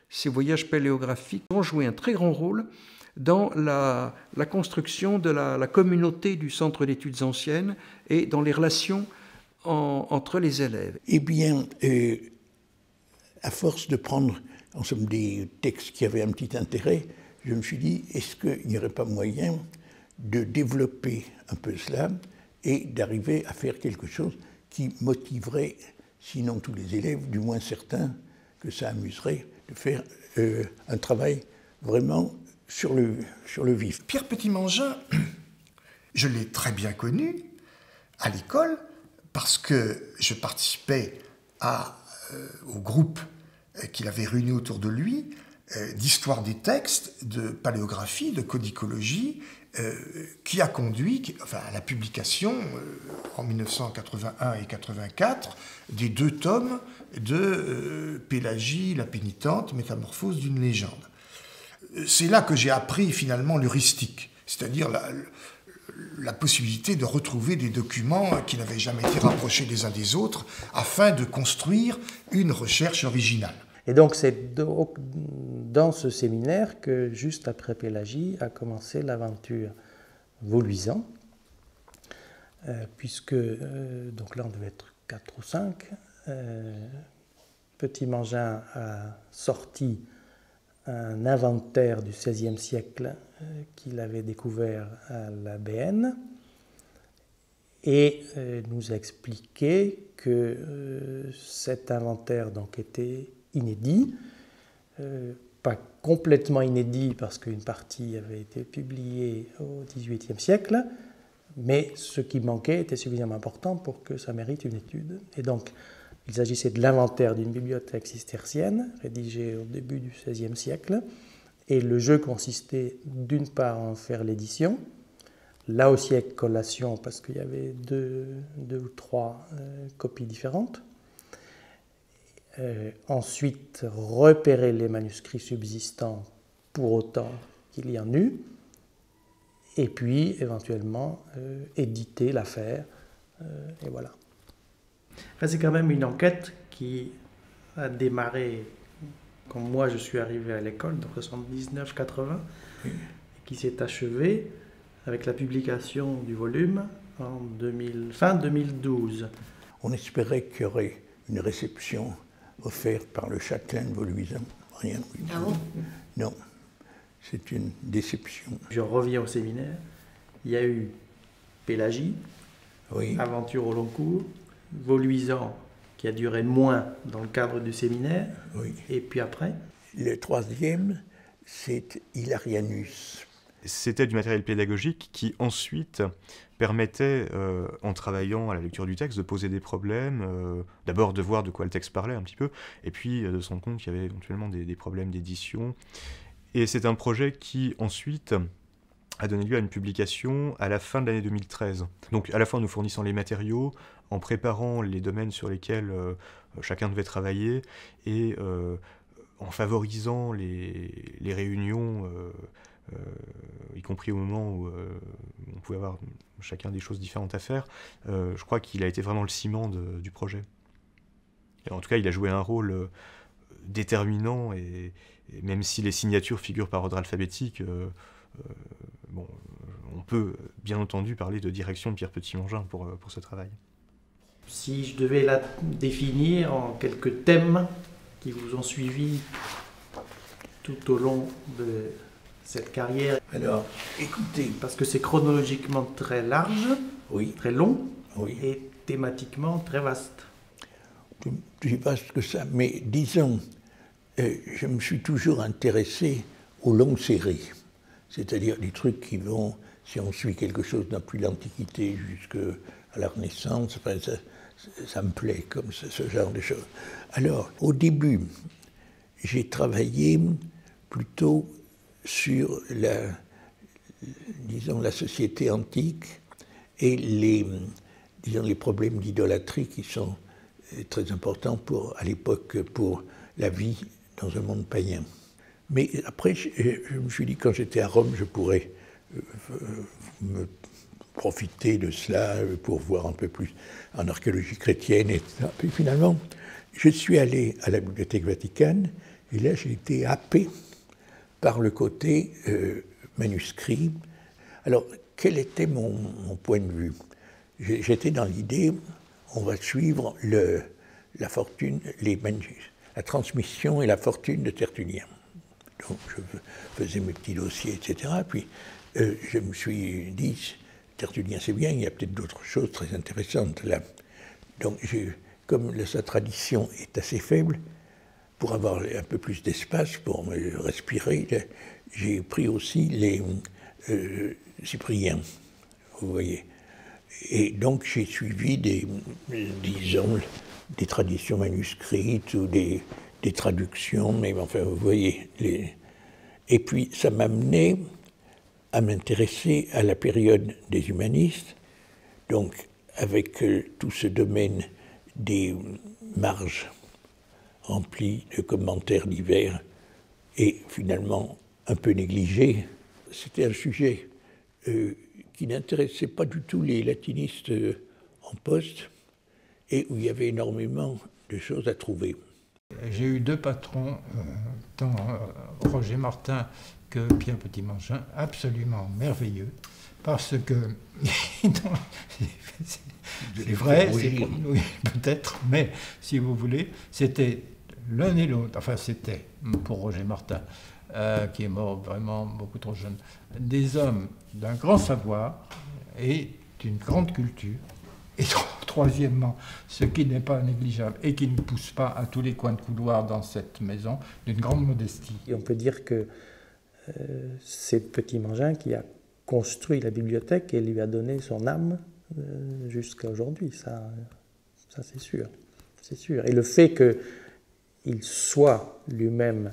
ces voyages paléographiques ont joué un très grand rôle dans la construction de la communauté du Centre d'études anciennes et dans les relations entre les élèves. Eh bien, à force de prendre en somme des textes qui avaient un petit intérêt, je me suis dit, est-ce qu'il n'y aurait pas moyen de développer un peu cela et d'arriver à faire quelque chose qui motiverait, sinon tous les élèves, du moins certains, que ça amuserait, de faire un travail vraiment sur le vif. Pierre Petit-Mangin, je l'ai très bien connu à l'école parce que je participais au groupe qu'il avait réuni autour de lui, d'histoire des textes, de paléographie, de codicologie, qui a conduit à la publication en 1981 et 84 des 2 tomes de Pélagie, la pénitente, métamorphose d'une légende. C'est là que j'ai appris finalement l'heuristique, c'est-à-dire la possibilité de retrouver des documents qui n'avaient jamais été rapprochés les uns des autres afin de construire une recherche originale. Et donc c'est dans ce séminaire que, juste après Pélagie, a commencé l'aventure Vauluisant, puisque donc là on devait être 4 ou 5, Petit-Mangin a sorti un inventaire du XVIe siècle qu'il avait découvert à la BN et nous a expliqué que cet inventaire donc était inédit, pas complètement inédit parce qu'une partie avait été publiée au XVIIIe siècle, mais ce qui manquait était suffisamment important pour que ça mérite une étude. Et donc, il s'agissait de l'inventaire d'une bibliothèque cistercienne, rédigée au début du XVIe siècle, et le jeu consistait d'une part à en faire l'édition, là aussi avec collation, parce qu'il y avait deux ou trois copies différentes. Ensuite, repérer les manuscrits subsistants pour autant qu'il y en eut, et puis éventuellement éditer l'affaire, et voilà. Enfin, c'est quand même une enquête qui a démarré quand moi je suis arrivé à l'école, donc 79-80, et qui s'est achevée avec la publication du volume en fin 2012. On espérait qu'il y aurait une réception offerte par le châtelain de Vauluisant. Rien. Ah bon ? Non, c'est une déception. Je reviens au séminaire. Il y a eu Pélagie, oui. Aventure au long cours, Vauluisant, qui a duré moins dans le cadre du séminaire, oui. Et puis après. Le troisième, c'est Hilarianus. C'était du matériel pédagogique qui ensuite permettait, en travaillant à la lecture du texte, de poser des problèmes, d'abord de voir de quoi le texte parlait un petit peu, et puis de se rendre compte qu'il y avait éventuellement des problèmes d'édition. Et c'est un projet qui ensuite a donné lieu à une publication à la fin de l'année 2013. Donc à la fois en nous fournissant les matériaux, en préparant les domaines sur lesquels chacun devait travailler, et en favorisant les réunions, y compris au moment où on pouvait avoir chacun des choses différentes à faire. Je crois qu'il a été vraiment le ciment du projet. Et en tout cas, il a joué un rôle déterminant, et même si les signatures figurent par ordre alphabétique, bon, on peut bien entendu parler de direction de Pierre Petit-Mangin pour ce travail. Si je devais la définir en quelques thèmes qui vous ont suivi tout au long de cette carrière. Alors, écoutez. Parce que c'est chronologiquement très large, oui. Très long, oui. Et thématiquement très vaste. Plus vaste que ça, mais disons, je me suis toujours intéressé aux longues séries, c'est-à-dire des trucs qui vont, si on suit quelque chose depuis l'Antiquité jusqu'à la Renaissance, enfin, ça me plaît comme ce genre de choses. Alors, au début, j'ai travaillé plutôt sur la société antique et les problèmes d'idolâtrie qui sont très importants à l'époque pour la vie dans un monde païen. Mais après, je me suis dit, quand j'étais à Rome, je pourrais me profiter de cela pour voir un peu plus en archéologie chrétienne, etc. Puis finalement, je suis allé à la Bibliothèque Vaticane, et là, j'ai été happé par le côté manuscrit. Alors, quel était mon point de vue? J'étais dans l'idée, on va suivre la fortune, la transmission et la fortune de Tertullien. Donc, je faisais mes petits dossiers, etc. Puis, je me suis dit, Tertullien, c'est bien, il y a peut-être d'autres choses très intéressantes là. Donc, comme sa tradition est assez faible, pour avoir un peu plus d'espace pour me respirer, j'ai pris aussi les Cypriens, vous voyez. Et donc j'ai suivi des traditions manuscrites ou des traductions, mais enfin vous voyez. Et puis ça m'a amené à m'intéresser à la période des humanistes, donc avec tout ce domaine des marges rempli de commentaires divers et finalement un peu négligé. C'était un sujet qui n'intéressait pas du tout les latinistes en poste et où il y avait énormément de choses à trouver. J'ai eu deux patrons, tant Roger Martin que Pierre Petit-Mangin, absolument merveilleux, parce que c'est vrai, oui, peut-être, mais si vous voulez, c'était l'un et l'autre, enfin c'était pour Roger Martin, qui est mort vraiment beaucoup trop jeune, des hommes d'un grand savoir et d'une grande culture. Et troisièmement, ce qui n'est pas négligeable et qui ne pousse pas à tous les coins de couloir dans cette maison, d'une grande modestie. Et on peut dire que c'est Petit-Mangin qui a construit la bibliothèque et lui a donné son âme jusqu'à aujourd'hui, ça c'est sûr. C'est sûr. Et le fait qu'il soit lui-même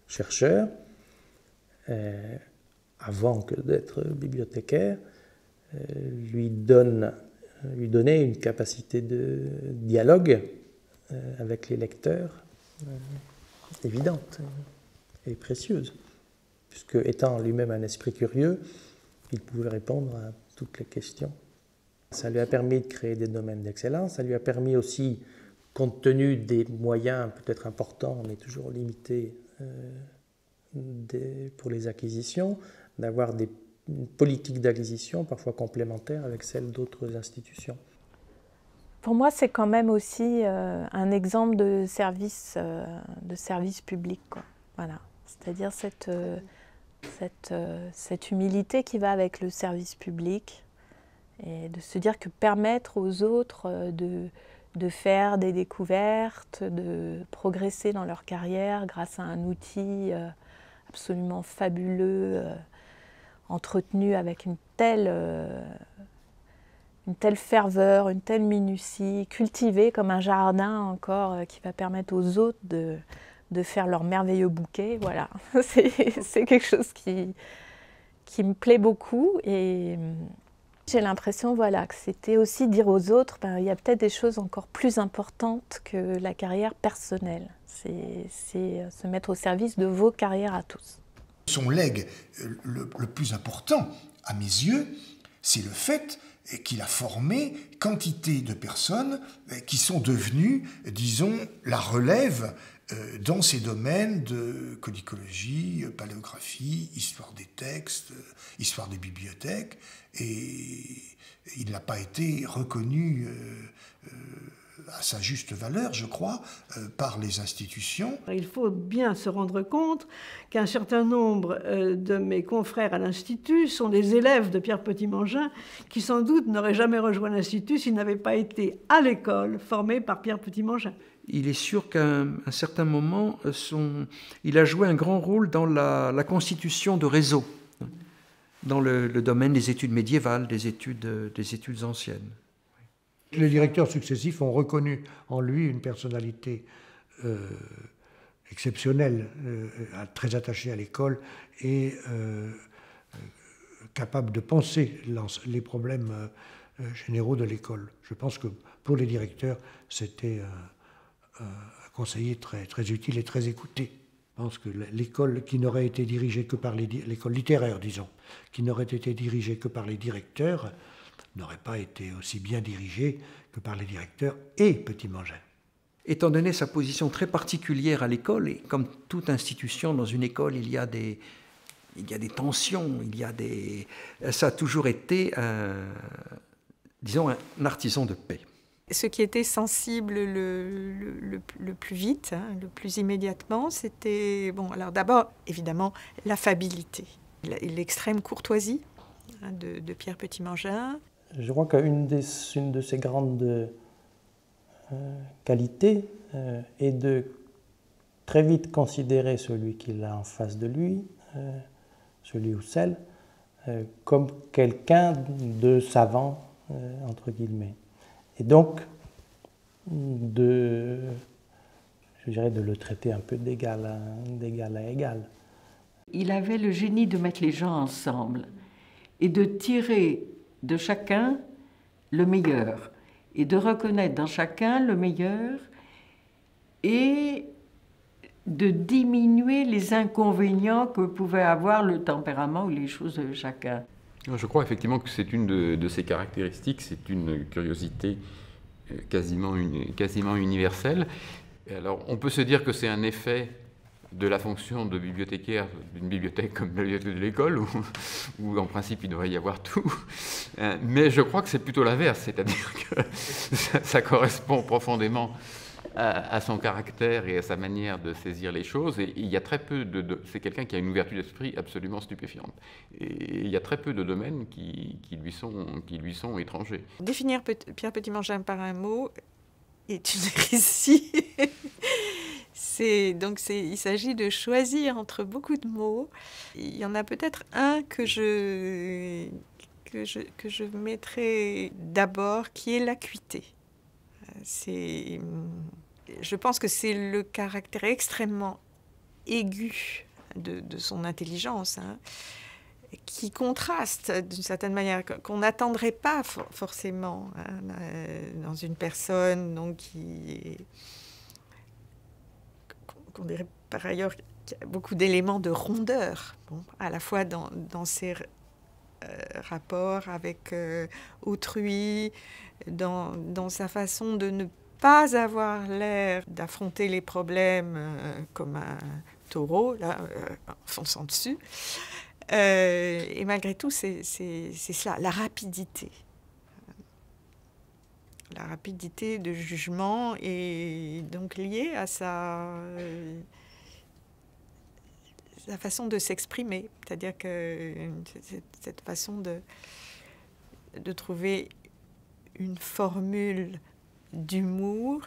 chercheur, avant que d'être bibliothécaire, lui donnait une capacité de dialogue avec les lecteurs évidente et précieuse, puisque étant lui-même un esprit curieux, il pouvait répondre à toutes les questions. Ça lui a permis de créer des domaines d'excellence, ça lui a permis aussi, compte tenu des moyens peut-être importants, mais toujours limités pour les acquisitions, d'avoir une politique d'acquisition parfois complémentaire avec celle d'autres institutions. Pour moi, c'est quand même aussi un exemple de service public, quoi. Voilà. C'est-à-dire cette humilité qui va avec le service public et de se dire que permettre aux autres de faire des découvertes, de progresser dans leur carrière grâce à un outil absolument fabuleux, entretenu avec une telle ferveur, une telle minutie, cultivé comme un jardin encore qui va permettre aux autres de faire leur merveilleux bouquet. Voilà, c'est quelque chose qui me plaît beaucoup et j'ai l'impression voilà, que c'était aussi dire aux autres, il y a peut-être des choses encore plus importantes que la carrière personnelle. C'est se mettre au service de vos carrières à tous. Son legs le plus important, à mes yeux, c'est le fait qu'il a formé quantité de personnes qui sont devenues, disons, la relève dans ces domaines de codicologie, paléographie, histoire des textes, histoire des bibliothèques, et il n'a pas été reconnu à sa juste valeur, je crois, par les institutions. Il faut bien se rendre compte qu'un certain nombre de mes confrères à l'Institut sont des élèves de Pierre Petit-Mangin qui sans doute n'auraient jamais rejoint l'Institut s'ils n'avaient pas été à l'école formés par Pierre Petit-Mangin. Il est sûr qu'à un certain moment, il a joué un grand rôle dans la constitution de réseaux, dans le domaine des études médiévales, des études anciennes. Les directeurs successifs ont reconnu en lui une personnalité exceptionnelle, très attachée à l'école et capable de penser les problèmes généraux de l'école. Je pense que pour les directeurs, c'était un conseiller très utile et très écouté. Je pense que l'école qui n'aurait été dirigée que par l'école littéraire, disons, qui n'aurait été dirigée que par les directeurs, n'aurait pas été aussi bien dirigée que par les directeurs et Petit-Mangin. Étant donné sa position très particulière à l'école, et comme toute institution dans une école, il y a des tensions, ça a toujours été, disons, un artisan de paix. Ce qui était sensible le plus vite, le plus immédiatement, c'était, alors d'abord, évidemment, l'affabilité, l'extrême courtoisie de Pierre Petit-Mangin. Je crois qu'une de ses grandes qualités est de très vite considérer celui qu'il a en face de lui, celui ou celle, comme quelqu'un de savant, entre guillemets. Et donc, je dirais de le traiter un peu d'égal à égal. Il avait le génie de mettre les gens ensemble et de tirer de chacun le meilleur et de reconnaître dans chacun le meilleur et de diminuer les inconvénients que pouvait avoir le tempérament ou les choses de chacun. Je crois effectivement que c'est une de ses caractéristiques, c'est une curiosité quasiment universelle. Et alors, on peut se dire que c'est un effet de la fonction de bibliothécaire d'une bibliothèque comme la bibliothèque de l'école, où en principe il devrait y avoir tout. Mais je crois que c'est plutôt l'inverse, c'est-à-dire que ça correspond profondément à son caractère et à sa manière de saisir les choses. Et il y a très peu c'est quelqu'un qui a une ouverture d'esprit absolument stupéfiante. Et il y a très peu de domaines qui lui sont étrangers. Définir Pierre Petit-Mangin par un mot est une hérésie. Il s'agit de choisir entre beaucoup de mots. Il y en a peut-être un que je mettrai d'abord, qui est l'acuité. Je pense que c'est le caractère extrêmement aigu de son intelligence, hein, qui contraste d'une certaine manière, qu'on n'attendrait pas forcément, hein, dans une personne donc, qu'on dirait par ailleurs qu'il y a beaucoup d'éléments de rondeur, bon, à la fois dans ses rapport avec autrui, dans sa façon de ne pas avoir l'air d'affronter les problèmes comme un taureau, là, fonçant dessus. Et malgré tout, c'est cela, la rapidité. La rapidité de jugement est donc liée à sa façon de s'exprimer. C'est-à-dire que cette façon de trouver une formule d'humour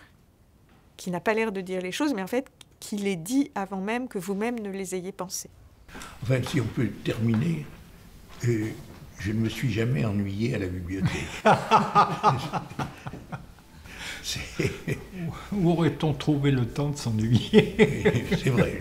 qui n'a pas l'air de dire les choses, mais en fait qui les dit avant même que vous-même ne les ayez pensées. Enfin, si on peut terminer, je ne me suis jamais ennuyé à la bibliothèque. Où aurait-on trouvé le temps de s'ennuyer? C'est vrai.